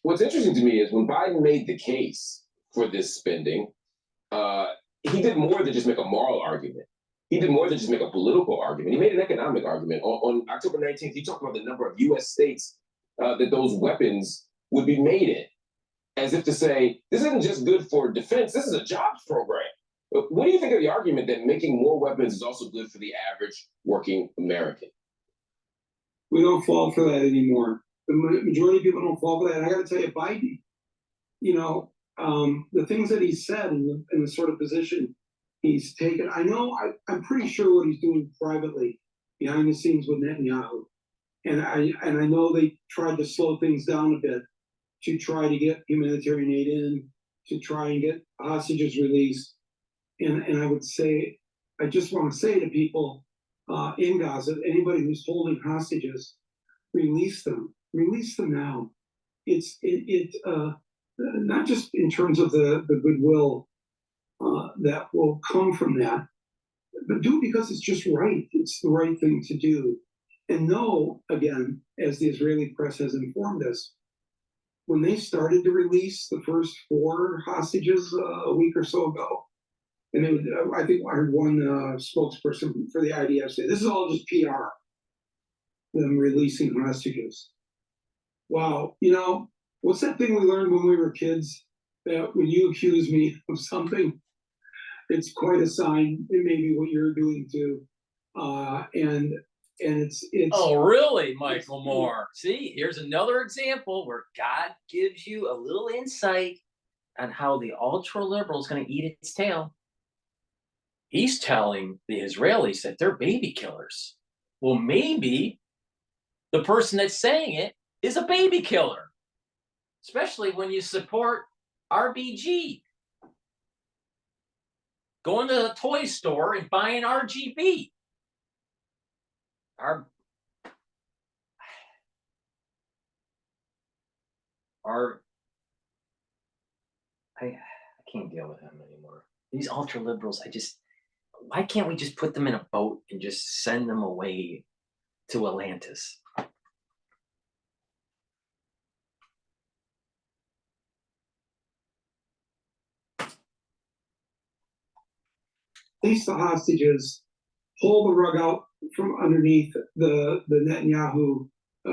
what's interesting to me is when Biden made the case for this spending, he did more than just make a moral argument. He did more than just make a political argument. He made an economic argument. On October 19th, he talked about the number of U.S. states that those weapons would be made in, as if to say, this isn't just good for defense, this is a jobs program. What do you think of the argument that making more weapons is also good for the average working American? We don't fall for that anymore. The majority of people don't fall for that. And I got to tell you, Biden, the things that he said in the sort of position he's taken, I'm pretty sure what he's doing privately behind the scenes with Netanyahu. And I know they tried to slow things down a bit to try to get humanitarian aid in, to try and get hostages released. And I would say, I just want to say to people in Gaza, anybody who's holding hostages, release them now. It's not just in terms of the goodwill that will come from that, but do it because it's just right. It's the right thing to do. And know, again, as the Israeli press has informed us, when they started to release the first 4 hostages a week or so ago, and I think I heard one spokesperson for the IDF say, this is all just PR, them releasing hostages. Wow, what's that thing we learned when we were kids? That when you accuse me of something, it's quite a sign. It may be what you're doing too. And it's oh, really, Michael Moore? See, here's another example where God gives you a little insight on how the ultra liberal is going to eat its tail. He's telling the Israelis that they're baby killers. Well, maybe the person that's saying it is a baby killer, especially when you support RBG. Going to the toy store and buying RGB. I can't deal with them anymore. These ultra liberals, why can't we just put them in a boat and just send them away to Atlantis? Release the hostages, pull the rug out from underneath the Netanyahu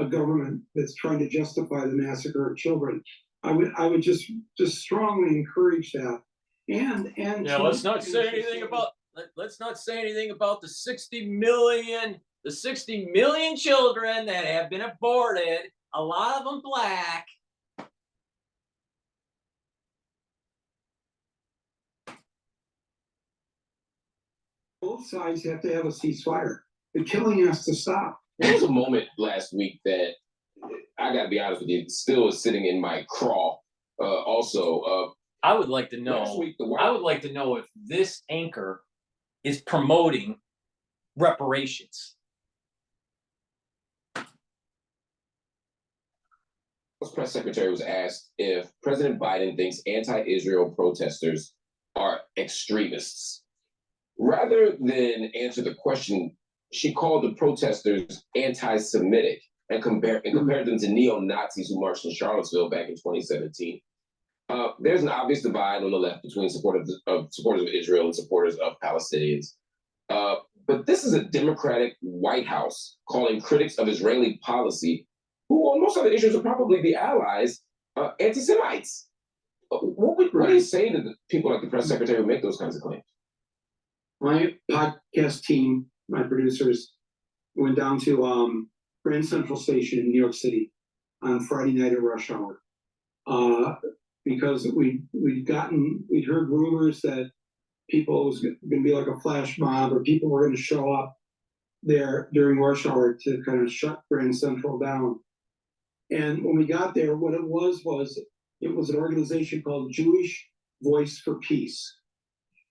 government that's trying to justify the massacre of children. I would just strongly encourage that. And yeah, let's not say anything about the 60 million children that have been aborted, a lot of them black. Both sides have to have a ceasefire. The killing has to stop. There was a moment last week that I got to be honest with you, still is sitting in my craw. I would like to know. Last week, I would like to know if this anchor is promoting reparations. The press secretary was asked if President Biden thinks anti-Israel protesters are extremists. Rather than answer the question, she called the protesters anti-Semitic and compared them to neo-Nazis who marched in Charlottesville back in 2017. There's an obvious divide on the left between supporters of Israel and supporters of Palestinians. But this is a Democratic White House calling critics of Israeli policy, who on most other issues are probably the allies, anti-Semites. What do you say to the people like the press secretary who make those kinds of claims? My podcast team, my producers, went down to Grand Central Station in New York City on Friday night at rush hour because we'd heard rumors that people was going to be like a flash mob or people were going to show up there during rush hour to kind of shut Grand Central down. And when we got there, what it was an organization called Jewish Voice for Peace.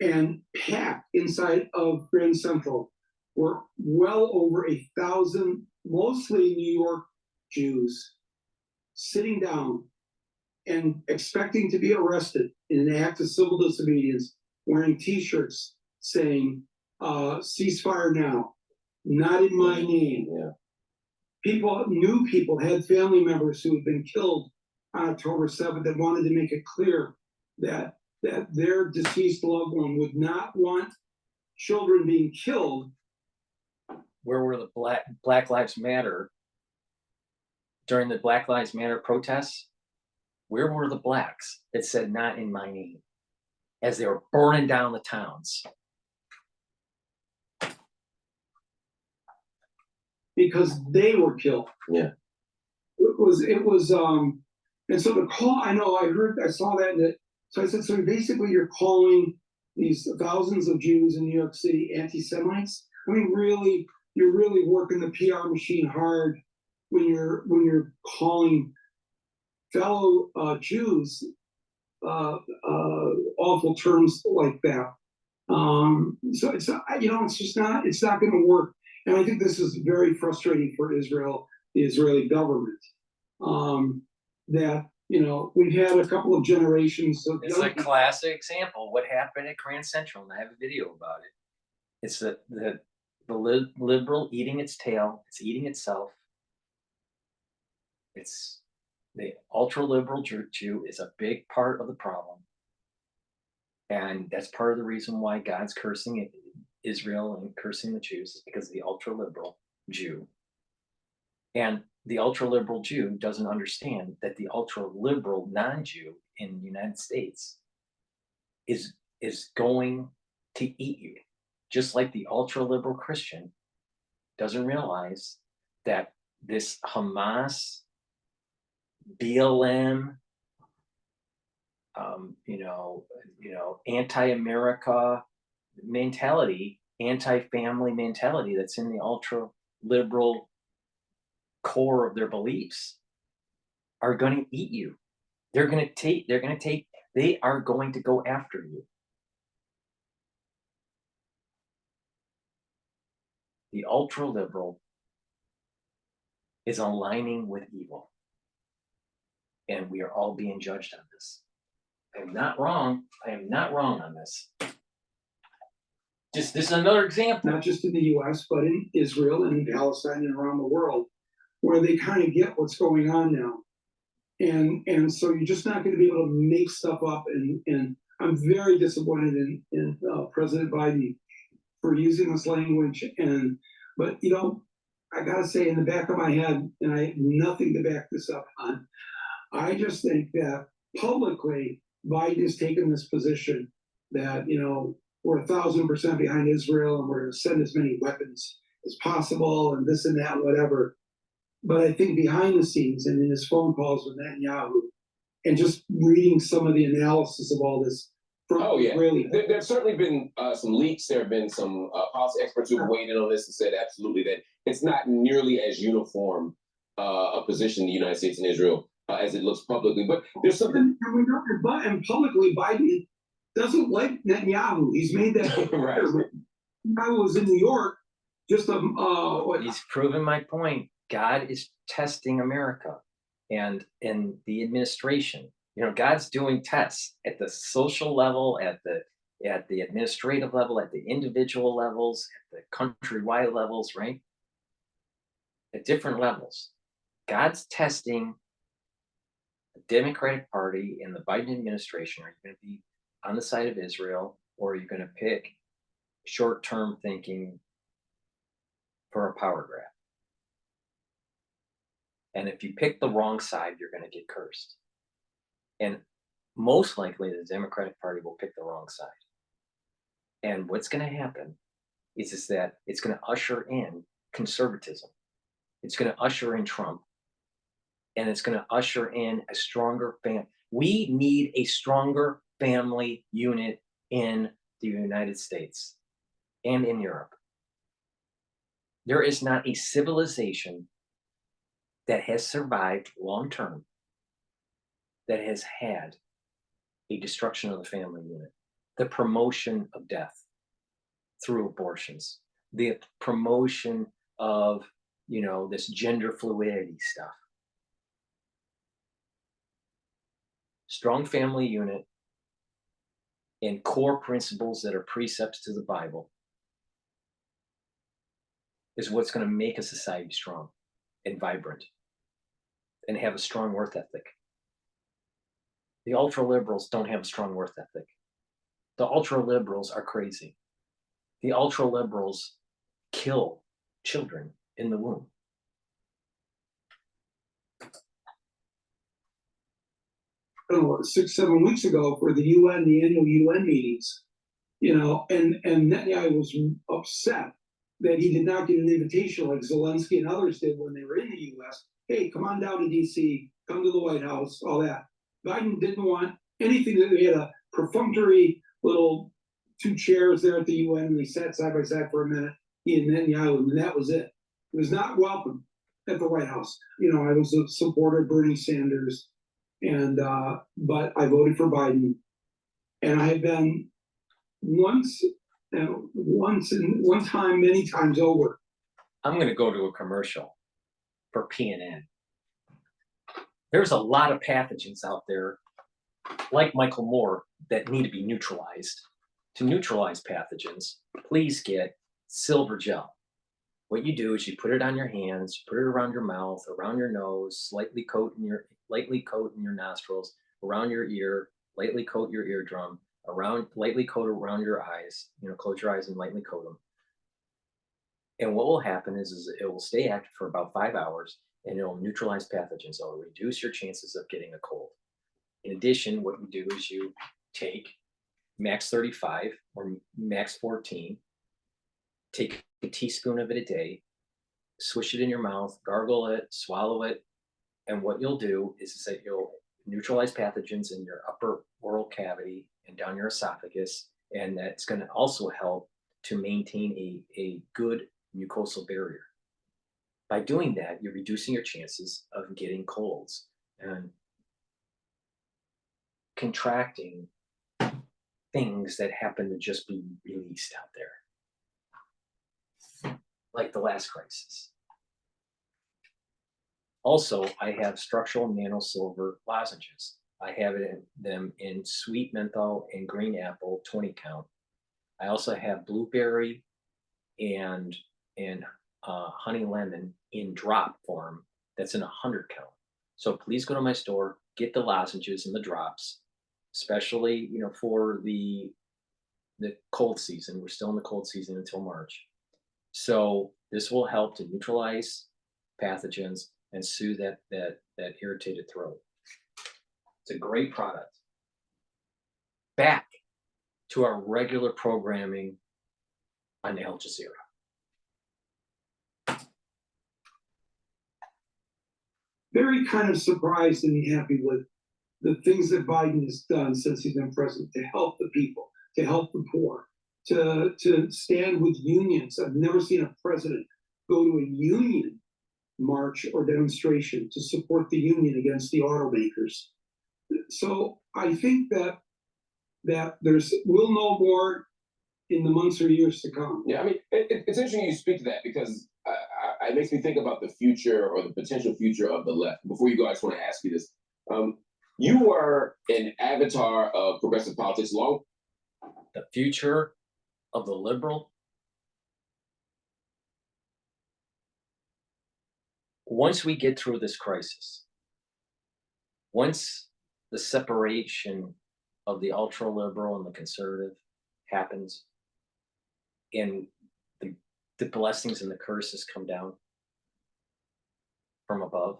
And packed inside of Grand Central were well over 1,000, mostly New York Jews, sitting down and expecting to be arrested in an act of civil disobedience, wearing T-shirts saying, ceasefire now, not in my name. Yeah. People had family members who had been killed on October 7th that wanted to make it clear that their deceased loved one would not want children being killed. Where were the Black Lives Matter during the Black Lives Matter protests? Where were the blacks that said "not in my name" as they were burning down the towns? Because they were killed. Yeah. It was and so the call, I saw that so I said, so basically you're calling these thousands of Jews in New York City anti-Semites? I mean, really, you're really working the PR machine hard when you're calling fellow Jews awful terms like that. So it's it's not going to work. And I think this is very frustrating for Israel, the Israeli government. That we've had a couple of generations of. It's a classic example. What happened at Grand Central, and I have a video about it. It's the liberal eating its tail. It's eating itself. It's the ultra liberal Jew is a big part of the problem, and that's part of the reason why God's cursing Israel and cursing the Jews is because of the ultra liberal Jew. And the ultra liberal Jew doesn't understand that the ultra liberal non-Jew in the United States is going to eat you, just like the ultra liberal Christian doesn't realize that this Hamas, BLM, anti-America mentality, anti-family mentality that's in the ultra liberal core of their beliefs are going to eat you. They are going to go after you. The ultra liberal is aligning with evil. And we are all being judged on this. I am not wrong. I am not wrong on this. This is another example. Not just in the US, but in Israel and in Palestine and around the world, where they kind of get what's going on now. And so you're just not going to be able to make stuff up. And I'm very disappointed in President Biden for using this language. But I gotta say, in the back of my head, and I have nothing to back this up on, I just think that publicly Biden has taken this position that we're 1,000% behind Israel and we're going to send as many weapons as possible and this and that and whatever. But I think behind the scenes and in his phone calls with Netanyahu and just reading some of the analysis of all this. Oh yeah, really, there's certainly been some leaks. There have been some policy experts who've weighed in on this and said absolutely that it's not nearly as uniform a position in the United States and Israel as it looks publicly. But there's something. And publicly, Biden doesn't like Netanyahu. He's made that right. I was in New York. Just he's proven my point. God is testing America, and in the administration. God's doing tests at the social level, at the administrative level, at the individual levels, at the countrywide levels, right? At different levels. God's testing the Democratic Party and the Biden administration. Are you going to be on the side of Israel, or are you going to pick short-term thinking for a power grab? And if you pick the wrong side, you're going to get cursed. And most likely the Democratic Party will pick the wrong side. And what's going to happen is that it's going to usher in conservatism. It's going to usher in Trump. And it's going to usher in a stronger family. We need a stronger family unit in the United States and in Europe. There is not a civilization that has survived long term that has had a destruction of the family unit, the promotion of death through abortions, the promotion of, this gender fluidity stuff. Strong family unit and core principles that are precepts to the Bible is what's going to make a society strong and vibrant and have a strong work ethic. The ultra liberals don't have a strong work ethic. The ultra liberals are crazy. The ultra liberals kill children in the womb. I don't know, 6-7 weeks ago for the annual UN meetings, and Netanyahu was upset that he did not get an invitation like Zelensky and others did when they were in the US. Hey, come on down to DC, come to the White House, all that. Biden didn't want anything. They had a perfunctory little 2 chairs there at the UN, and they sat side by side for a minute, he and Netanyahu, and that was it. It was not welcome at the White House. I was a supporter of Bernie Sanders, but I voted for Biden, and I have been one time, many times over. I'm going to go to a commercial for PNN. There's a lot of pathogens out there, like Michael Moore, that need to be neutralized. To neutralize pathogens, please get silver gel. What you do is you put it on your hands, put it around your mouth, around your nose, lightly coat in your nostrils, around your ear, lightly coat your eardrum, lightly coat around your eyes. Close your eyes and lightly coat them. And what will happen is it will stay active for about 5 hours, and it will neutralize pathogens. It will reduce your chances of getting a cold. In addition, what you do is you take max 35 or max 14, take a teaspoon of it a day, swish it in your mouth, gargle it, swallow it, and what you'll do is that you'll neutralize pathogens in your upper oral cavity and down your esophagus, and that's going to also help to maintain a good mucosal barrier. By doing that, you're reducing your chances of getting colds and contracting things that happen to just be released out there, like the last crisis. Also, I have structural nano silver lozenges. I have them in sweet menthol and green apple 20 count. I also have blueberry and honey lemon in drop form that's in 100 count. So please go to my store, get the lozenges and the drops, especially for the cold season. We're still in the cold season until March. So this will help to neutralize pathogens and soothe that irritated throat. It's a great product. Back to our regular programming on Al Jazeera. Very kind of surprised and happy with the things that Biden has done since he's been president to help the people, to help the poor, to stand with unions. I've never seen a president go to a union march or demonstration to support the union against the automakers. So I think that we'll know more in the months or years to come. Yeah, I mean, it's interesting you speak to that because it makes me think about the future or the potential future of the left. Before you go, I just want to ask you this. You were an avatar of progressive politics long. The future of the liberal. Once we get through this crisis, once the separation of the ultra liberal and the conservative happens, and the blessings and the curses come down from above,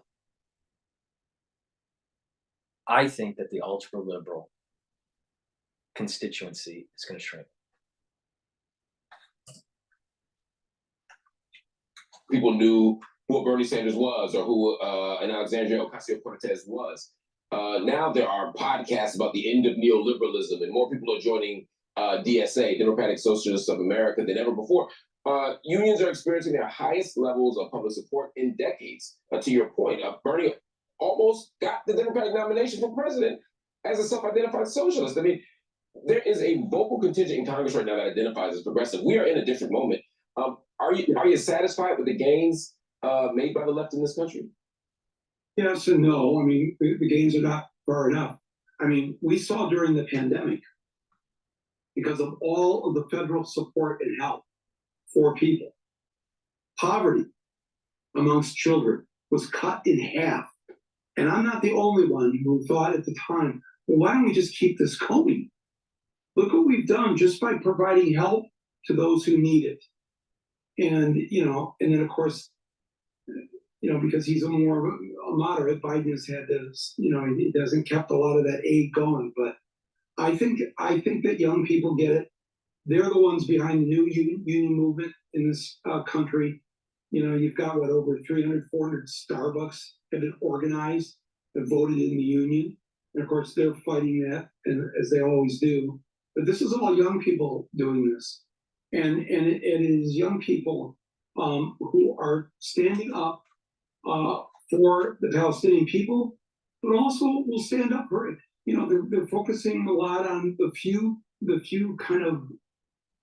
I think that the ultra liberal constituency is going to shrink. People knew who Bernie Sanders was or who an Alexandria Ocasio-Cortez was. Now there are podcasts about the end of neoliberalism, and more people are joining DSA, Democratic Socialists of America, than ever before. Unions are experiencing their highest levels of public support in decades. To your point, Bernie almost got the Democratic nomination for president as a self-identified socialist. I mean, there is a vocal contingent in Congress right now that identifies as progressive. We are in a different moment. Are you satisfied with the gains made by the left in this country? Yes and no. I mean, the gains are not far enough. I mean, we saw during the pandemic, because of all of the federal support and help for people, poverty amongst children was cut in half. And I'm not the only one who thought at the time, well, why don't we just keep this going? Look what we've done just by providing help to those who need it. And, and then of course, because he's a more moderate, Biden has had this, he hasn't kept a lot of that aid going. But I think that young people get it. They're the ones behind the new union movement in this country. You've got over 300, 400 Starbucks have been organized and voted in the union. And of course, they're fighting that, and as they always do. But this is all young people doing this. And it is young people who are standing up for the Palestinian people, but also will stand up for it. They're focusing a lot on the few kind of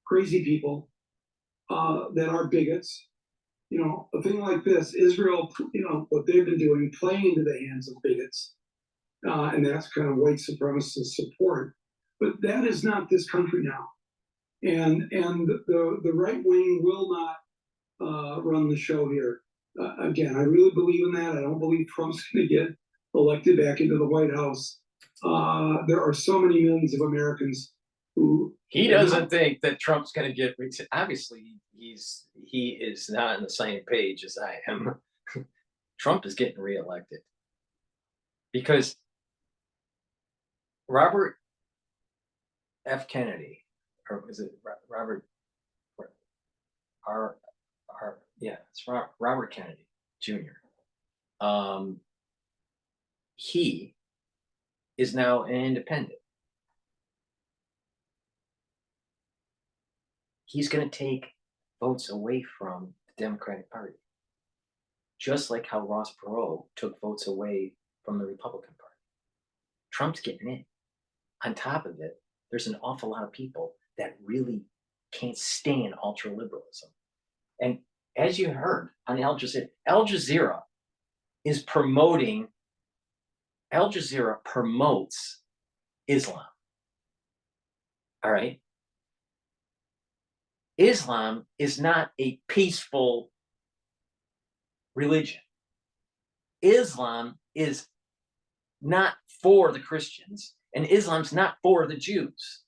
crazy people that are bigots. A thing like this, Israel, what they've been doing, playing into the hands of bigots, and that's kind of white supremacist support. But that is not this country now, and the right wing will not run the show here. Again, I really believe in that. I don't believe Trump's going to get elected back into the White House. There are so many millions of Americans who he doesn't think that Trump's going to get. Obviously, he is not on the same page as I am. Trump is getting reelected because Robert F. Kennedy, or is it Robert? It's Robert Kennedy Jr. He is now an independent. he's going to take votes away from the Democratic Party. Just like how Ross Perot took votes away from the Republican Party. Trump's getting in. On top of it, there's an awful lot of people that really can't stand ultra-liberalism. And as you heard on Al Jazeera promotes Islam. All right? Islam is not a peaceful religion. Islam is not for the Christians, and Islam's not for the Jews.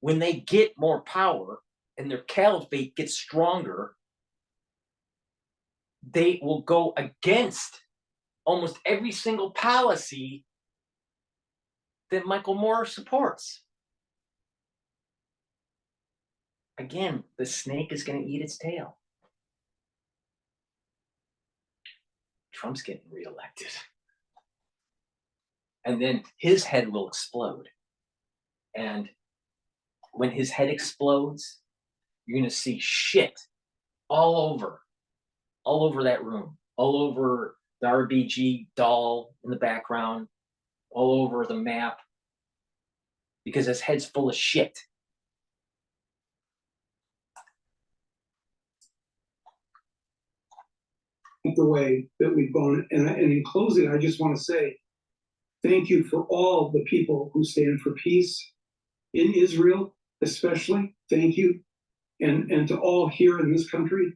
When they get more power and their caliphate gets stronger, they will go against almost every single policy that Michael Moore supports. Again, the snake is going to eat its tail. Trump's getting reelected. And then his head will explode. And when his head explodes, you're going to see shit all over that room, all over the RBG doll in the background, all over the map, because his head's full of shit. The way that we've gone. And in closing, I just want to say thank you for all the people who stand for peace in Israel, especially. Thank you. And to all here in this country.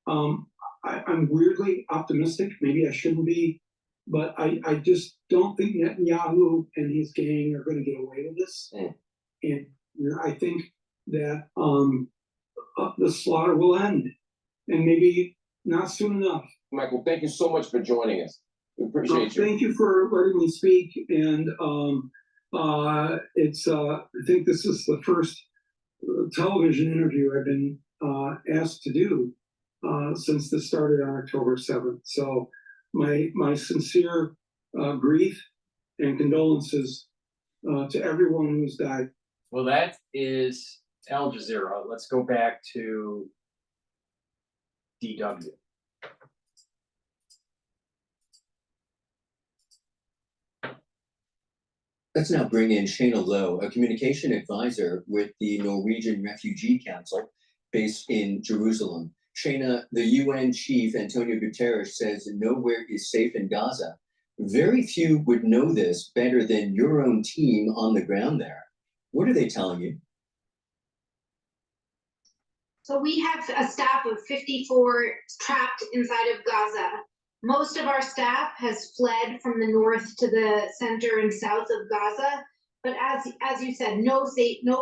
I'm weirdly optimistic. Maybe I shouldn't be, but I just don't think Netanyahu and his gang are going to get away with this. And I think that the slaughter will end, and maybe not soon enough. Michael, thank you so much for joining us. We appreciate you. Thank you for letting me speak. And it's I think this is the first television interview I've been asked to do since this started on October 7th. So my sincere grief and condolences to everyone who's died. Well, that is Al Jazeera. Let's go back to DW. Let's now bring in Shayna Lowe, a communication advisor with the Norwegian Refugee Council based in Jerusalem. Shayna, the UN chief, Antonio Guterres, says nowhere is safe in Gaza. Very few would know this better than your own team on the ground there. What are they telling you? So we have a staff of 54 trapped inside of Gaza. Most of our staff has fled from the north to the center and south of Gaza. But as you said, no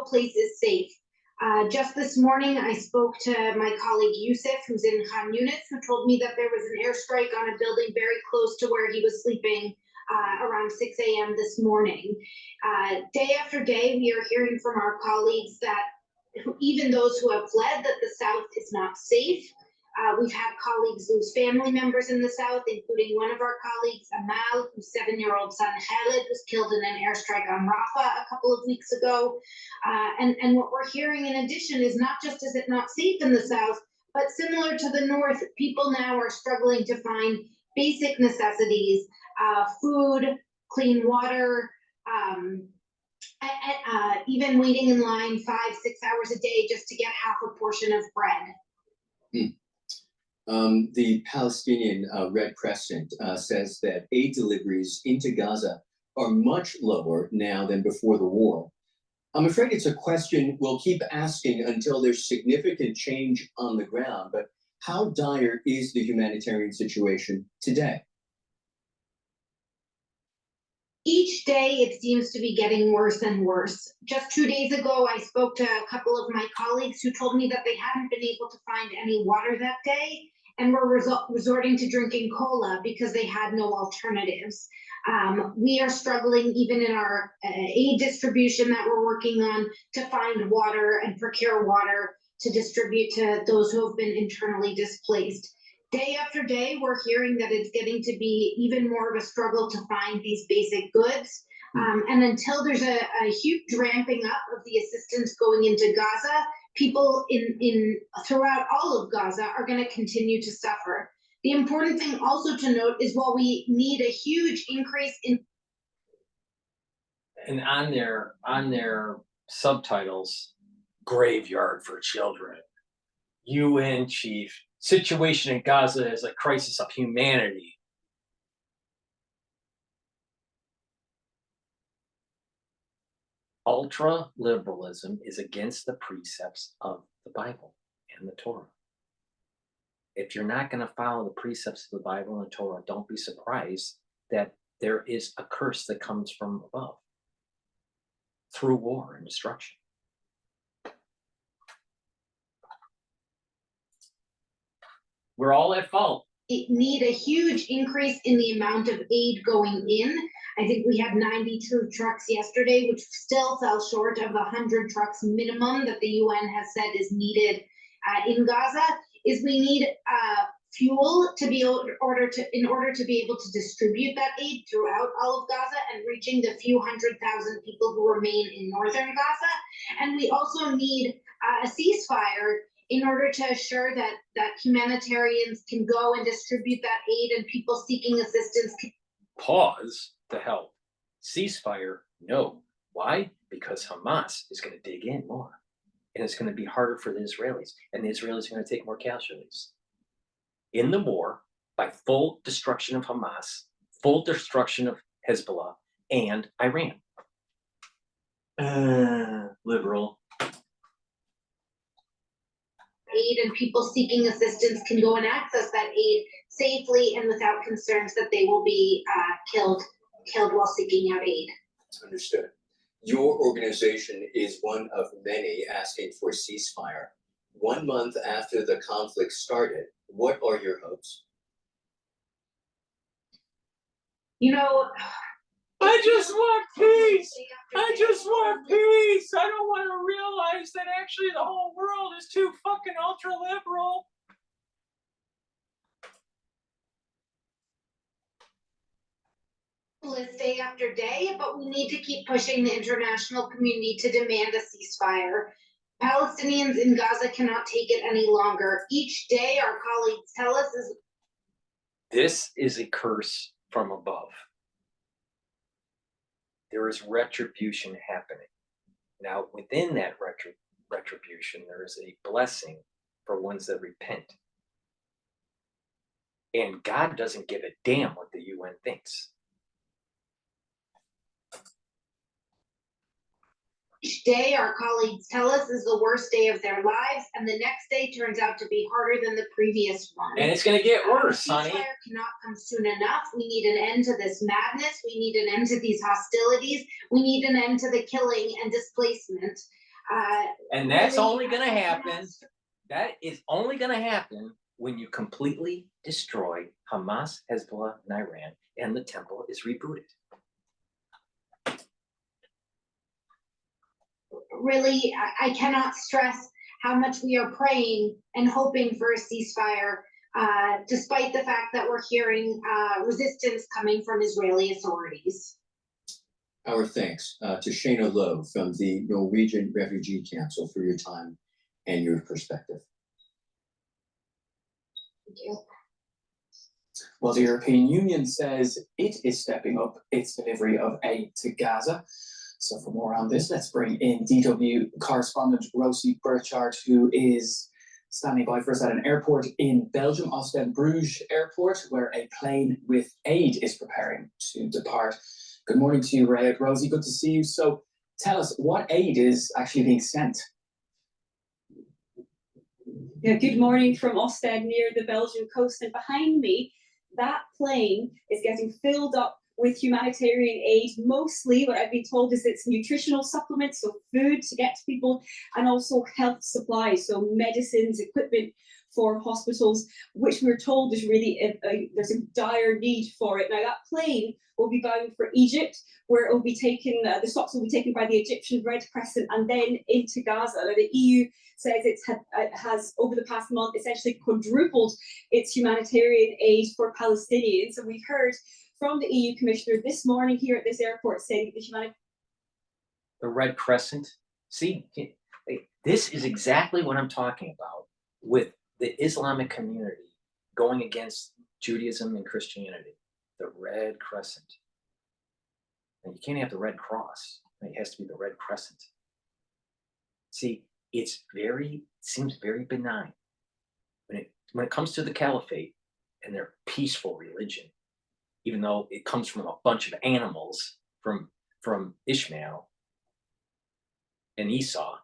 place is safe. Just this morning, I spoke to my colleague Yusuf, who's in Khan Yunis, who told me that there was an airstrike on a building very close to where he was sleeping around 6 a.m. this morning. Day after day, we are hearing from our colleagues that even those who have fled, that the south is not safe. We've had colleagues lose family members in the south, including one of our colleagues, Amal, whose 7-year-old son Khalid was killed in an airstrike on Rafah a couple of weeks ago. And what we're hearing in addition is not just is it not safe in the south, but similar to the north, people now are struggling to find basic necessities, food, clean water, even waiting in line 5-6 hours a day just to get half a portion of bread. The Palestinian Red Crescent says that aid deliveries into Gaza are much lower now than before the war. I'm afraid it's a question we'll keep asking until there's significant change on the ground, but how dire is the humanitarian situation today? Each day it seems to be getting worse and worse. Just 2 days ago, I spoke to a couple of my colleagues who told me that they hadn't been able to find any water that day and were resorting to drinking cola because they had no alternatives. We are struggling even in our aid distribution that we're working on to find water and procure water to distribute to those who have been internally displaced. Day after day, we're hearing that it's getting to be even more of a struggle to find these basic goods. And until there's a huge ramping up of the assistance going into Gaza, people in throughout all of Gaza are going to continue to suffer. The important thing also to note is while we need a huge increase in And on their subtitles, graveyard for children. UN chief, situation in Gaza is a crisis of humanity. Ultra-liberalism is against the precepts of the Bible and the Torah. If you're not going to follow the precepts of the Bible and the Torah, don't be surprised that there is a curse that comes from above through war and destruction. We're all at fault. Need a huge increase in the amount of aid going in. I think we had 92 trucks yesterday, which still fell short of the 100 trucks minimum that the UN has said is needed in Gaza. Is we need fuel to be in order to be able to distribute that aid throughout all of Gaza and reaching the few 100,000 people who remain in northern Gaza. And we also need a ceasefire in order to assure that humanitarians can go and distribute that aid and people seeking assistance can. Pause to help. Ceasefire, no. Why? Because Hamas is going to dig in more. And it's going to be harder for the Israelis. And the Israelis are going to take more casualties. In the war, by full destruction of Hamas, full destruction of Hezbollah, and Iran. Liberal. Aid and people seeking assistance can go and access that aid safely and without concerns that they will be killed while seeking out aid. Understood. Your organization is one of many asking for ceasefire. 1 month after the conflict started, what are your hopes? You know, I just want peace. I just want peace. I don't want to realize that actually the whole world is too fucking ultra liberal. Day after day, but we need to keep pushing the international community to demand a ceasefire. Palestinians in Gaza cannot take it any longer. Each day, our colleagues tell us This is a curse from above. There is retribution happening. Now, within that retribution, there is a blessing for ones that repent. And God doesn't give a damn what the UN thinks. each day, our colleagues tell us, is the worst day of their lives, and the next day turns out to be harder than the previous one. And it's going to get worse, honey. Ceasefire cannot come soon enough. We need an end to this madness. We need an end to these hostilities. We need an end to the killing and displacement. And that's really, only going to happen. That is only going to happen when you completely destroy Hamas, Hezbollah, and Iran, and the temple is rebooted. Really, I cannot stress how much we are praying and hoping for a ceasefire, despite the fact that we're hearing resistance coming from Israeli authorities. Our thanks to Shana Lowe from the Norwegian Refugee Council for your time and your perspective. Thank you. Well, the European Union says it is stepping up its delivery of aid to Gaza. So for more on this, let's bring in DW correspondent Rosie Burchard, who is standing by for us at an airport in Belgium, Ostend-Bruges Airport, where a plane with aid is preparing to depart. Good morning to you, Rosie. Good to see you. So tell us, what aid is actually being sent? Yeah, good morning from Ostend near the Belgian coast. And behind me, that plane is getting filled up with humanitarian aid. Mostly what I've been told is it's nutritional supplements, so food to get to people, and also health supplies, so medicines, equipment for hospitals, which we're told is really, there's a dire need for it. Now that plane will be bound for Egypt, where it will be taken, the stops will be taken by the Egyptian Red Crescent and then into Gaza. Now the EU says it has over the past month essentially quadrupled its humanitarian aid for Palestinians. And we've heard from the EU Commissioner this morning here at this airport saying the Red Crescent. See, This is exactly what I'm talking about with the Islamic community going against Judaism and Christianity. The Red Crescent. And you can't have the Red Cross. It has to be the Red Crescent. See, seems very benign. When it comes to the caliphate and their peaceful religion, even though it comes from a bunch of animals from Ishmael and Esau,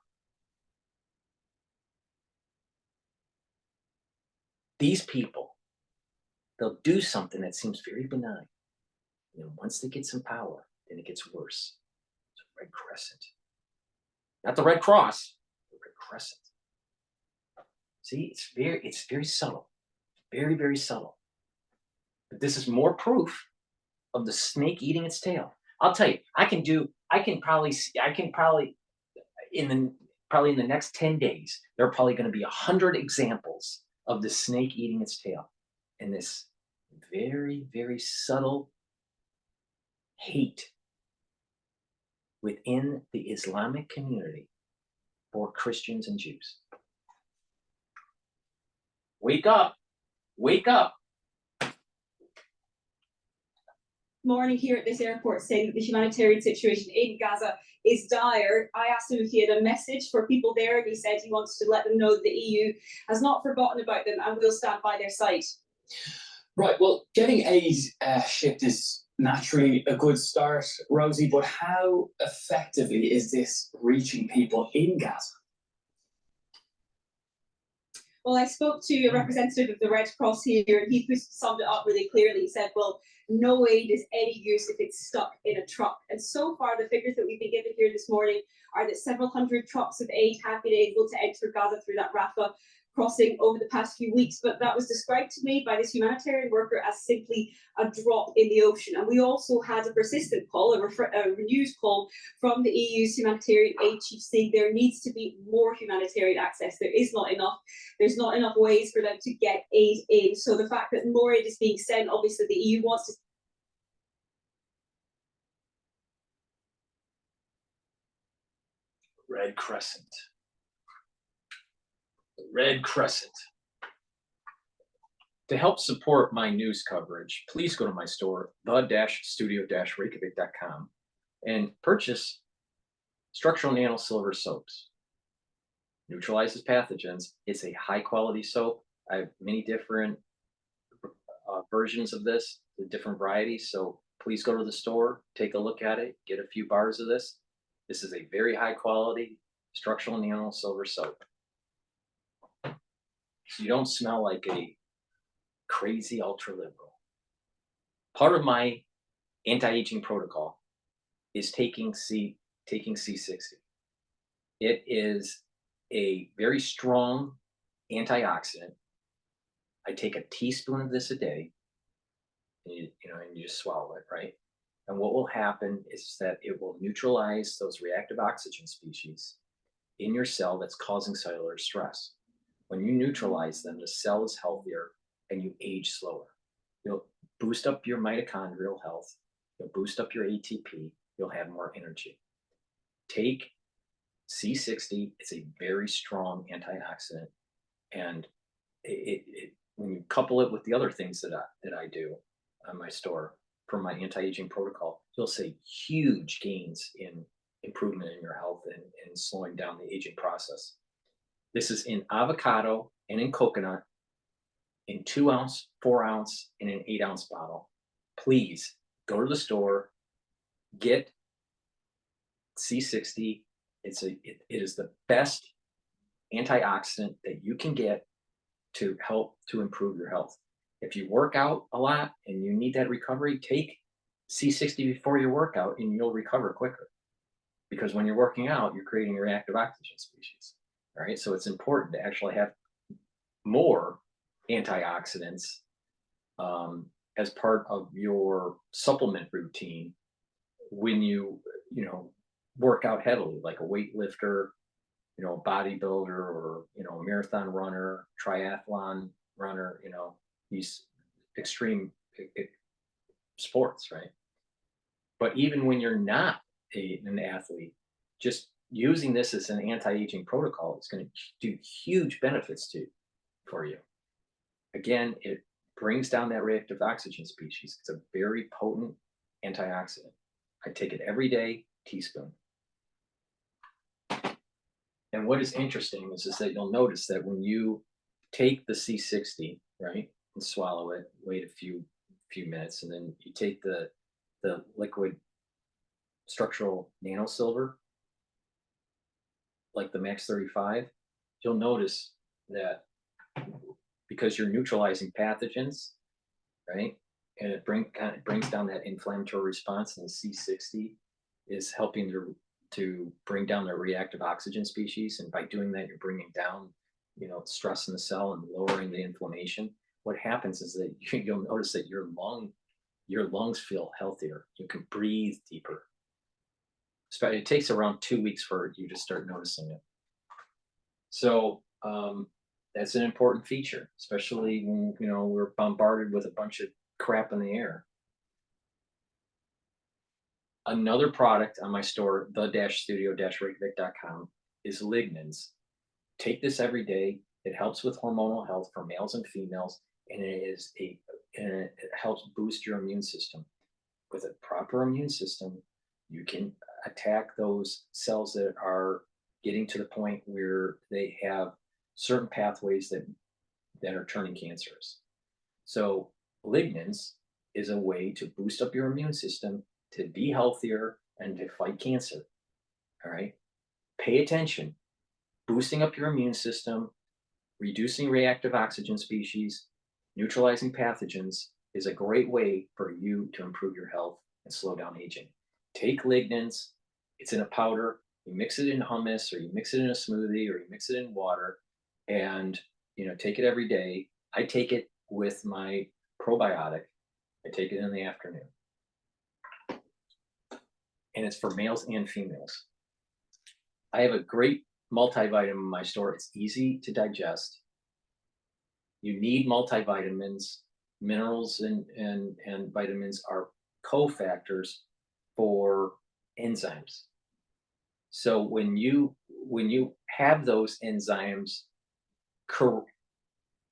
these people, they'll do something that seems very benign. And then once they get some power, then it gets worse. It's a Red Crescent. Not the Red Cross, the Red Crescent. See, it's very subtle. Very, very subtle. But this is more proof of the snake eating its tail. I'll tell you, I can probably in the next 10 days, there are probably going to be 100 examples of the snake eating its tail. And this very, very subtle hate within the Islamic community for Christians and Jews. Wake up! Wake up! Morning here at this airport saying that the humanitarian situation in Gaza is dire. I asked him if he had a message for people there, and he said he wants to let them know that the EU has not forgotten about them and will stand by their side. Right, well, getting aid shipped is naturally a good start, Rosie, but how effectively is this reaching people in Gaza? Well, I spoke to a representative of the Red Cross here, and he summed it up really clearly. He said, well, no aid is any use if it's stuck in a truck. And so far, the figures that we've been given here this morning are that several hundred trucks of aid have been able to enter Gaza through that Rafah crossing over the past few weeks. But that was described to me by this humanitarian worker as simply a drop in the ocean. And we also had a persistent call, a renewed call from the EU's humanitarian aid chief saying there needs to be more humanitarian access. There is not enough. There's not enough ways for them to get aid in. So the fact that more aid is being sent, obviously the EU wants to Red Crescent. The Red Crescent. To help support my news coverage, please go to my store, the-studio-reykjavik.com, and purchase structural nano silver soaps. Neutralizes pathogens. It's a high quality soap. I have many different versions of this, the different varieties. So please go to the store, take a look at it, get a few bars of this. This is a very high quality structural nano silver soap. So you don't smell like a crazy ultra liberal. Part of my anti-aging protocol is taking C60. It is a very strong antioxidant. I take a teaspoon of this a day, and you just swallow it, right? And what will happen is that it will neutralize those reactive oxygen species in your cell that's causing cellular stress. When you neutralize them, the cell is healthier and you age slower. You'll boost up your mitochondrial health. You'll boost up your ATP. You'll have more energy. Take C60. It's a very strong antioxidant, and when you couple it with the other things that I do on my store for my anti-aging protocol, you'll see huge gains in improvement in your health and slowing down the aging process. This is in avocado and in coconut, in 2 ounce, 4 ounce, and an 8 ounce bottle. Please go to the store, get C60. It is the best antioxidant that you can get to help to improve your health. If you work out a lot and you need that recovery, take C60 before your workout and you'll recover quicker. Because when you're working out, you're creating reactive oxygen species. All right, so it's important to actually have more antioxidants as part of your supplement routine when you work out heavily, like a weightlifter, a bodybuilder, or a marathon runner, triathlon runner, these extreme sports, right? But even when you're not an athlete, just using this as an anti-aging protocol is going to do huge benefits for you. Again, it brings down that reactive oxygen species. It's a very potent antioxidant. I take it every day, teaspoon. And what is interesting is that you'll notice that when you take the C60, right, and swallow it, wait a few minutes, and then you take the liquid structural nanosilver, like the Max 35, you'll notice that because you're neutralizing pathogens, right, and it brings down that inflammatory response, and the C60 is helping to bring down the reactive oxygen species, and by doing that, you're bringing down, stress in the cell and lowering the inflammation. What happens is that you'll notice that your lungs feel healthier. You can breathe deeper. It takes around 2 weeks for you to start noticing it. So that's an important feature, especially when we're bombarded with a bunch of crap in the air. Another product on my store, the-studio-reykjavik.com, is lignans. Take this every day. It helps with hormonal health for males and females, and it helps boost your immune system. With a proper immune system, you can attack those cells that are getting to the point where they have certain pathways that are turning cancerous. So lignans is a way to boost up your immune system, to be healthier, and to fight cancer. All right? Pay attention. Boosting up your immune system, reducing reactive oxygen species, neutralizing pathogens is a great way for you to improve your health and slow down aging. Take lignans. It's in a powder. You mix it in hummus, or you mix it in a smoothie, or you mix it in water, and take it every day. I take it with my probiotic. I take it in the afternoon. And it's for males and females. I have a great multivitamin in my store. It's easy to digest. You need multivitamins. Minerals and vitamins are cofactors for enzymes. So when you have those enzymes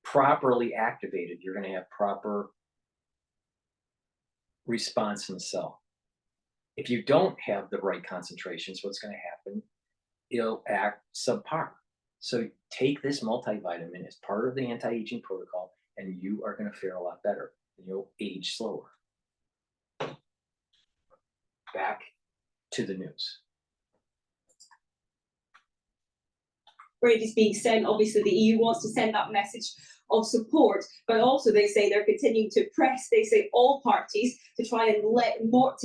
properly activated, you're going to have proper response in the cell. If you don't have the right concentrations, what's going to happen? It'll act subpar. So take this multivitamin as part of the anti-aging protocol, and you are going to fare a lot better, and you'll age slower. Back to the news. Aid is being sent. Obviously, the EU wants to send that message of support, but also they say they're continuing to press, they say, all parties to try and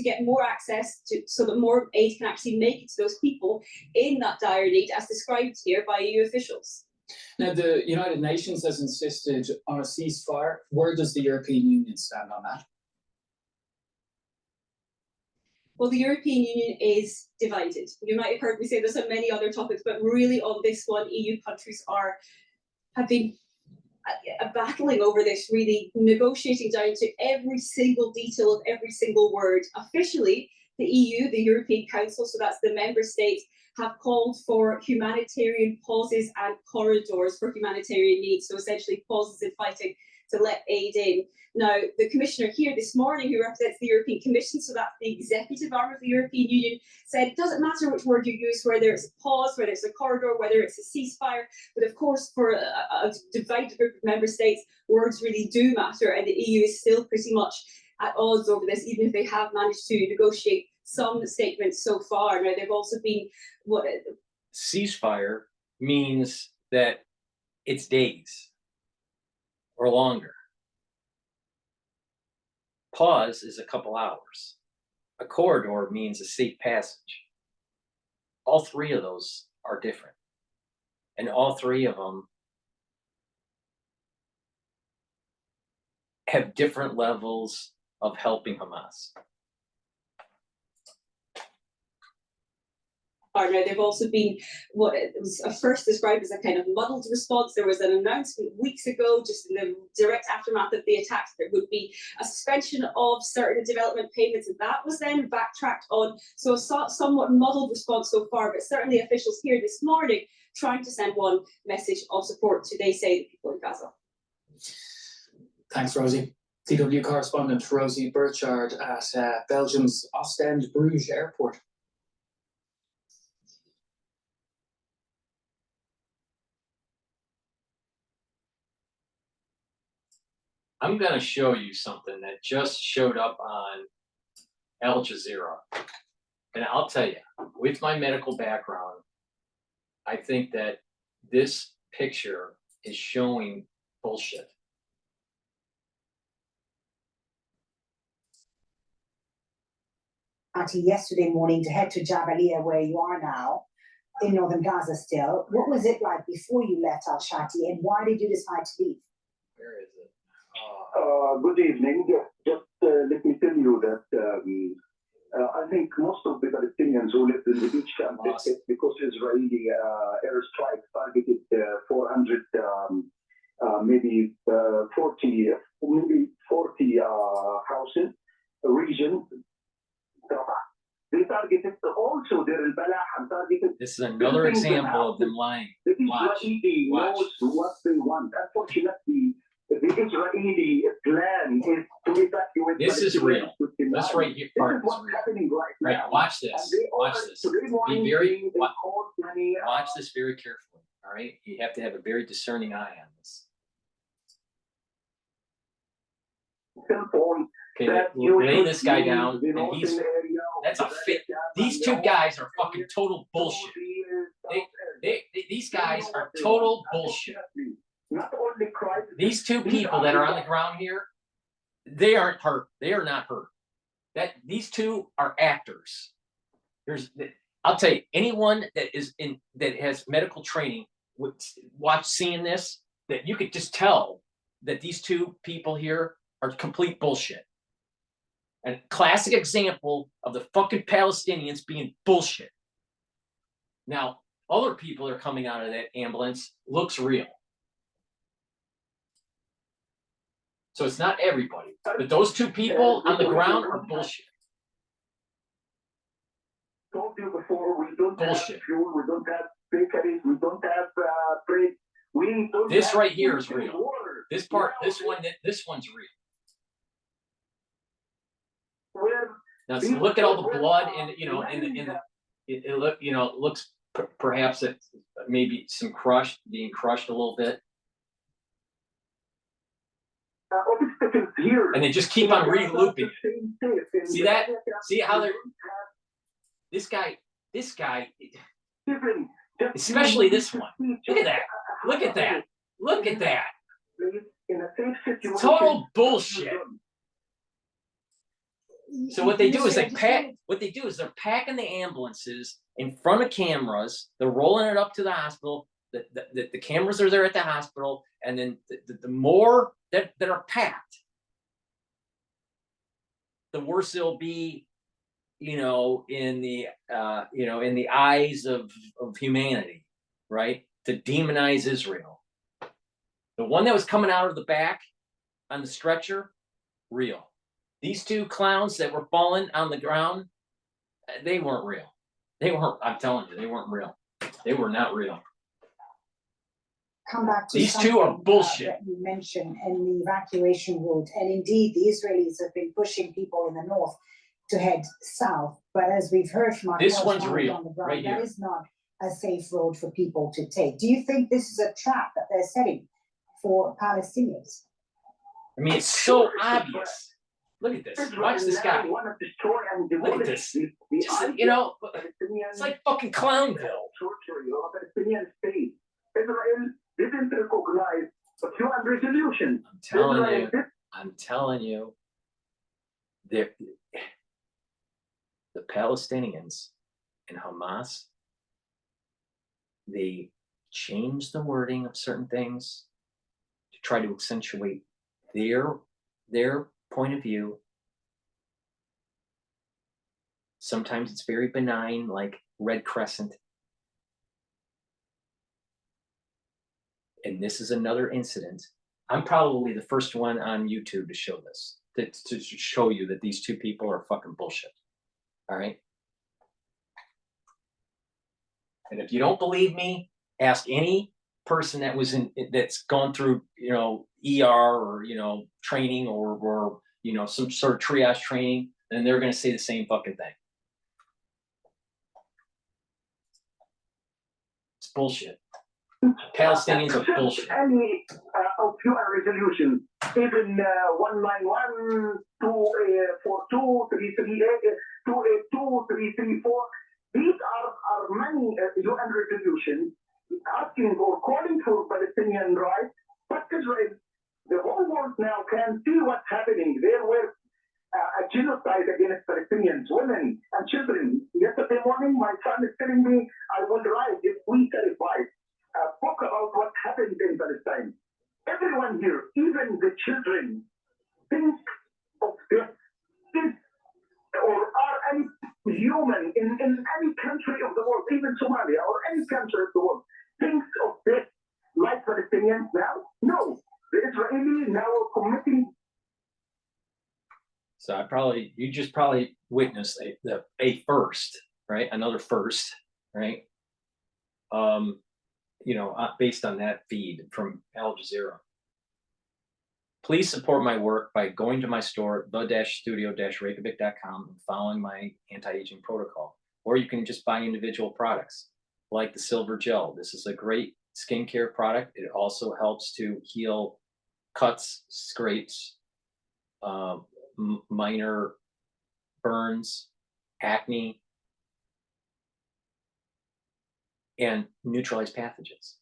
get more access to, so that more aid can actually make it to those people in that dire need, as described here by EU officials. Now, the United Nations has insisted on a ceasefire. Where does the European Union stand on that? Well, the European Union is divided. You might have heard me say this on many other topics, but really on this one, EU countries have been battling over this, really negotiating down to every single detail of every single word. Officially, the EU, the European Council, so that's the member states, have called for humanitarian pauses and corridors for humanitarian needs. So essentially pauses in fighting to let aid in. Now, the commissioner here this morning, who represents the European Commission, so that's the executive arm of the European Union, said it doesn't matter which word you use, whether it's a pause, whether it's a corridor, whether it's a ceasefire, but of course for a divided group of member states, words really do matter, and the EU is still pretty much at odds over this, even if they have managed to negotiate some statements so far. Now, they've also been ceasefire means that it's days or longer. Pause is a couple hours. A corridor means a safe passage. All three of those are different. And all three of them have different levels of helping Hamas. are. Now, they've also been what it was first described as a kind of muddled response. There was an announcement weeks ago, just in the direct aftermath of the attacks, there would be a suspension of certain development payments, and that was then backtracked on. So a somewhat muddled response so far, but certainly officials here this morning trying to send one message of support to, they say, the people in Gaza. Thanks, Rosie. DW correspondent Rosie Burchard at Belgium's Ostend Bruges Airport. I'm going to show you something that just showed up on Al Jazeera. And I'll tell you, with my medical background, I think that this picture is showing bullshit. Yesterday morning to head to Jabalia, where you are now, in northern Gaza still. What was it like before you left Al-Shati, and why did you decide to leave? Where is it? Good evening. Just let me tell you that I think most of the Palestinians who lived in the beach camp escaped because Israeli airstrikes targeted 400, maybe 40 houses, region. They targeted also Deir al-Balah and targeted. This is another example of them lying. The Watch. Israeli knows what they want. Unfortunately, the Israeli plan is to evacuate. This is real. This right here part is what's real. happening right now. Watch this. Watch this. Be very. Watch this very carefully. All right. You have to have a very discerning eye on this. Okay, lay this guy down, and that's a fit. These two guys are fucking total bullshit. These guys are total bullshit. These two people that are on the ground here, they aren't hurt. They are not hurt. These two are actors. I'll tell you, anyone that has medical training would seeing this, that you could just tell that these two people here are complete bullshit. And a classic example of the fucking Palestinians being bullshit. Now, other people that are coming out of that ambulance looks real. So it's not everybody, but those two people on the ground are bullshit. Told you before, we don't bullshit. Have fuel, we don't have bakeries, we don't have bread. We don't this have right here is real. Water. This part, this one's real. Now so look at all the blood and it looks perhaps it maybe some being crushed a little bit. And they just keep on re-looping it. See that? See how they're this guy, especially this one. Look at that. Look at that. Look at that. Total bullshit. So what they do is they're packing the ambulances in front of cameras. They're rolling it up to the hospital. The cameras are there at the hospital, and then the more that are packed, the worse it'll be, in the eyes of humanity, right? To demonize Israel. The one that was coming out of the back on the stretcher, real. These two clowns that were falling on the ground, they weren't real. They weren't, I'm telling you, they weren't real. They were not real. Come back to these two are bullshit. That you mentioned in the evacuation route, and indeed the Israelis have been pushing people in the north to head south. But as we've heard from our this one's real, on the ground, right here. That is not a safe road for people to take. Do you think this is a trap that they're setting for Palestinians? I mean, it's so obvious. Look at this. Watch this guy. Look at this. Just, it's like fucking Clownville. Israel didn't recognize the UN resolution. I'm telling you, the Palestinians and Hamas, they changed the wording of certain things to try to accentuate their point of view. Sometimes it's very benign, like red crescent. And this is another incident. I'm probably the first one on YouTube to show this, to show you that these two people are fucking bullshit. All right. And if you don't believe me, ask any person that was that's gone through, ER or, training or, some sort of triage training, and they're going to say the same fucking thing. It's bullshit. Palestinians are bullshit. Any of UN resolution, even 191, 242, 338, 282, 334, these are many UN resolutions asking or calling for Palestinian rights, but Israel, the whole world now can see what's happening. There were a genocide against Palestinians, women and children. Yesterday morning, my son is telling me I will write, if we certify, a book about what happened in Palestine. Everyone here, even the children, think of this or are any human in any country of the world, even Somalia or any country of the world, thinks of this like Palestinians now? No. The Israeli now are committing. So you just probably witnessed a first, right? Another first, right? Based on that feed from Al Jazeera. Please support my work by going to my store, the-studio-reykjavik.com, and following my anti-aging protocol. Or you can just buy individual products, like the silver gel. This is a great skincare product. It also helps to heal cuts, scrapes, minor burns, acne, and neutralize pathogens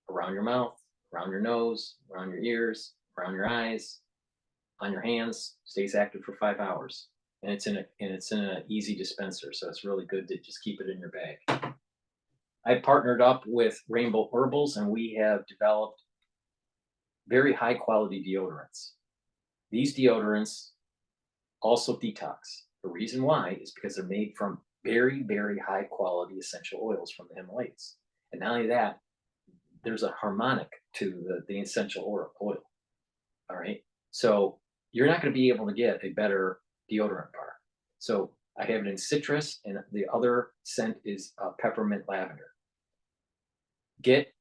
around your mouth, around your nose, around your ears, around your eyes, on your hands. Stays active for 5 hours, and it's in an easy dispenser, so it's really good to just keep it in your bag. I partnered up with Rainbow Herbals, and we have developed very high quality deodorants. These deodorants also detox. The reason why is because they're made from very, very high quality essential oils from the Himalayas. And not only that, there's a harmonic to the essential oil. All right. So you're not going to be able to get a better deodorant bar. So I have it in citrus, and the other scent is peppermint lavender. Get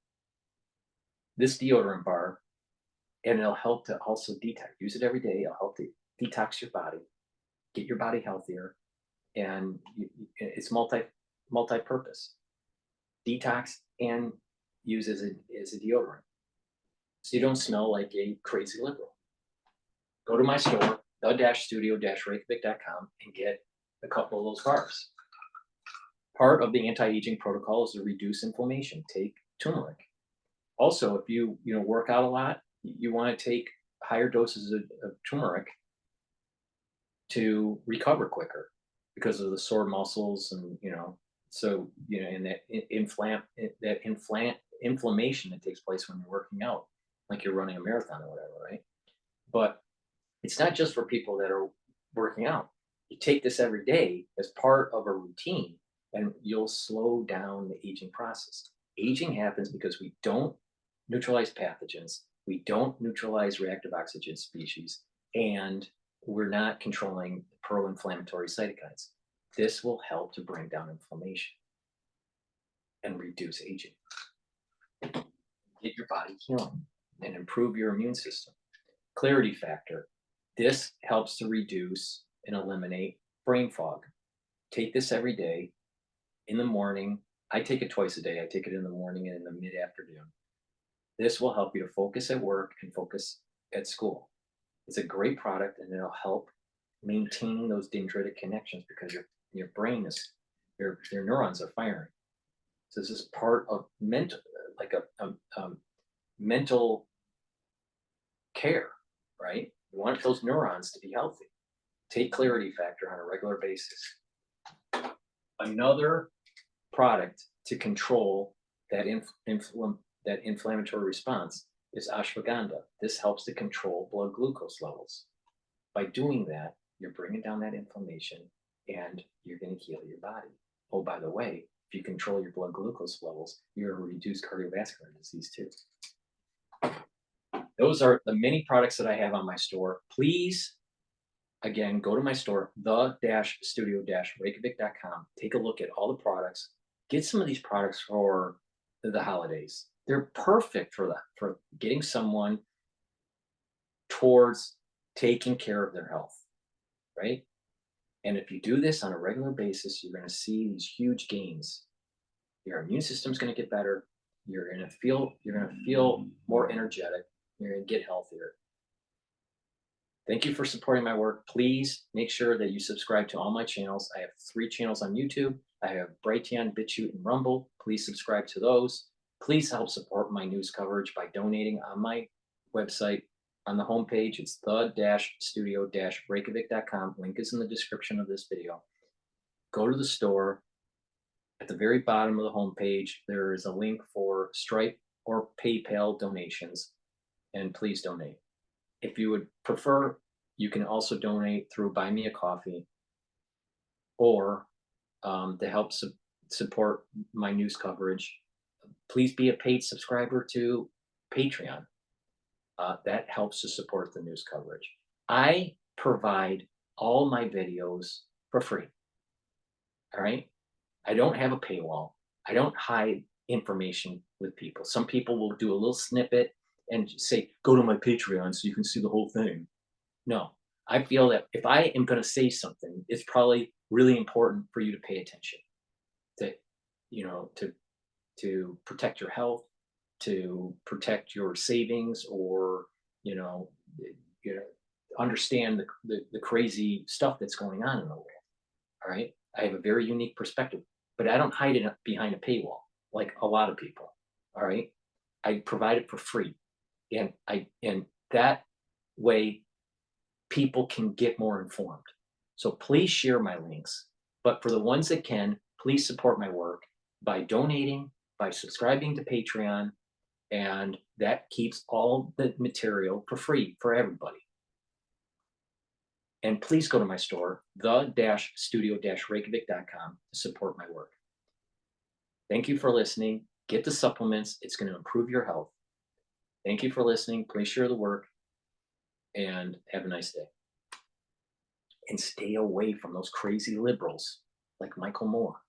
this deodorant bar, and it'll help to also detox. Use it every day. It'll help to detox your body, get your body healthier, and it's multi-purpose. Detox and use as a deodorant, so you don't smell like a crazy liberal. Go to my store, the-studio-reykjavik.com, and get a couple of those bars. Part of the anti-aging protocol is to reduce inflammation. Take turmeric. Also, if you work out a lot, you want to take higher doses of turmeric to recover quicker because of the sore muscles, and and that inflammation that takes place when you're working out, like you're running a marathon or whatever, right? But it's not just for people that are working out. You take this every day as part of a routine, and you'll slow down the aging process. Aging happens because we don't neutralize pathogens, we don't neutralize reactive oxygen species, and we're not controlling pro-inflammatory cytokines. This will help to bring down inflammation and reduce aging. Get your body healing and improve your immune system. Clarity factor. This helps to reduce and eliminate brain fog. Take this every day in the morning. I take it twice a day. I take it in the morning and in the mid-afternoon. This will help you to focus at work and focus at school. It's a great product, and it'll help maintaining those dendritic connections, because your brain is, your neurons are firing. So this is part of mental, like a mental care, right? You want those neurons to be healthy. Take clarity factor on a regular basis. Another product to control that inflammatory response is ashwagandha. This helps to control blood glucose levels. By doing that, you're bringing down that inflammation, and you're going to heal your body. oh, by the way, if you control your blood glucose levels, you're going to reduce cardiovascular disease too. Those are the many products that I have on my store. Please, again, go to my store, the-studio-reykjavik.com. Take a look at all the products. Get some of these products for the holidays. They're perfect for that, for getting someone towards taking care of their health, right? And if you do this on a regular basis, you're going to see these huge gains. Your immune system's going to get better. You're going to feel more energetic. You're going to get healthier. Thank you for supporting my work. Please make sure that you subscribe to all my channels. I have 3 channels on YouTube. I have Brighteon, Bitchute, and Rumble. Please subscribe to those. Please help support my news coverage by donating on my website. On the homepage, it's the-studio-reykjavik.com. Link is in the description of this video. Go to the store. At the very bottom of the homepage, there is a link for Stripe or PayPal donations, and please donate. If you would prefer, you can also donate through Buy Me a Coffee or to help support my news coverage. Please be a paid subscriber to Patreon. That helps to support the news coverage. I provide all my videos for free. All right? I don't have a paywall. I don't hide information with people. Some people will do a little snippet and say, go to my Patreon so you can see the whole thing. No, I feel that if I am going to say something, it's probably really important for you to pay attention, to, you know, to protect your health, to protect your savings, or, you know, understand the crazy stuff that's going on in the world. All right. I have a very unique perspective, but I don't hide it behind a paywall like a lot of people. All right. I provide it for free. And that way people can get more informed. So please share my links. But for the ones that can, please support my work by donating, by subscribing to Patreon, and that keeps all the material for free for everybody. And please go to my store, the-studio-reykjavik.com, to support my work. Thank you for listening. Get the supplements. It's going to improve your health. Thank you for listening. Please share the work, and have a nice day. And stay away from those crazy liberals like Michael Moore.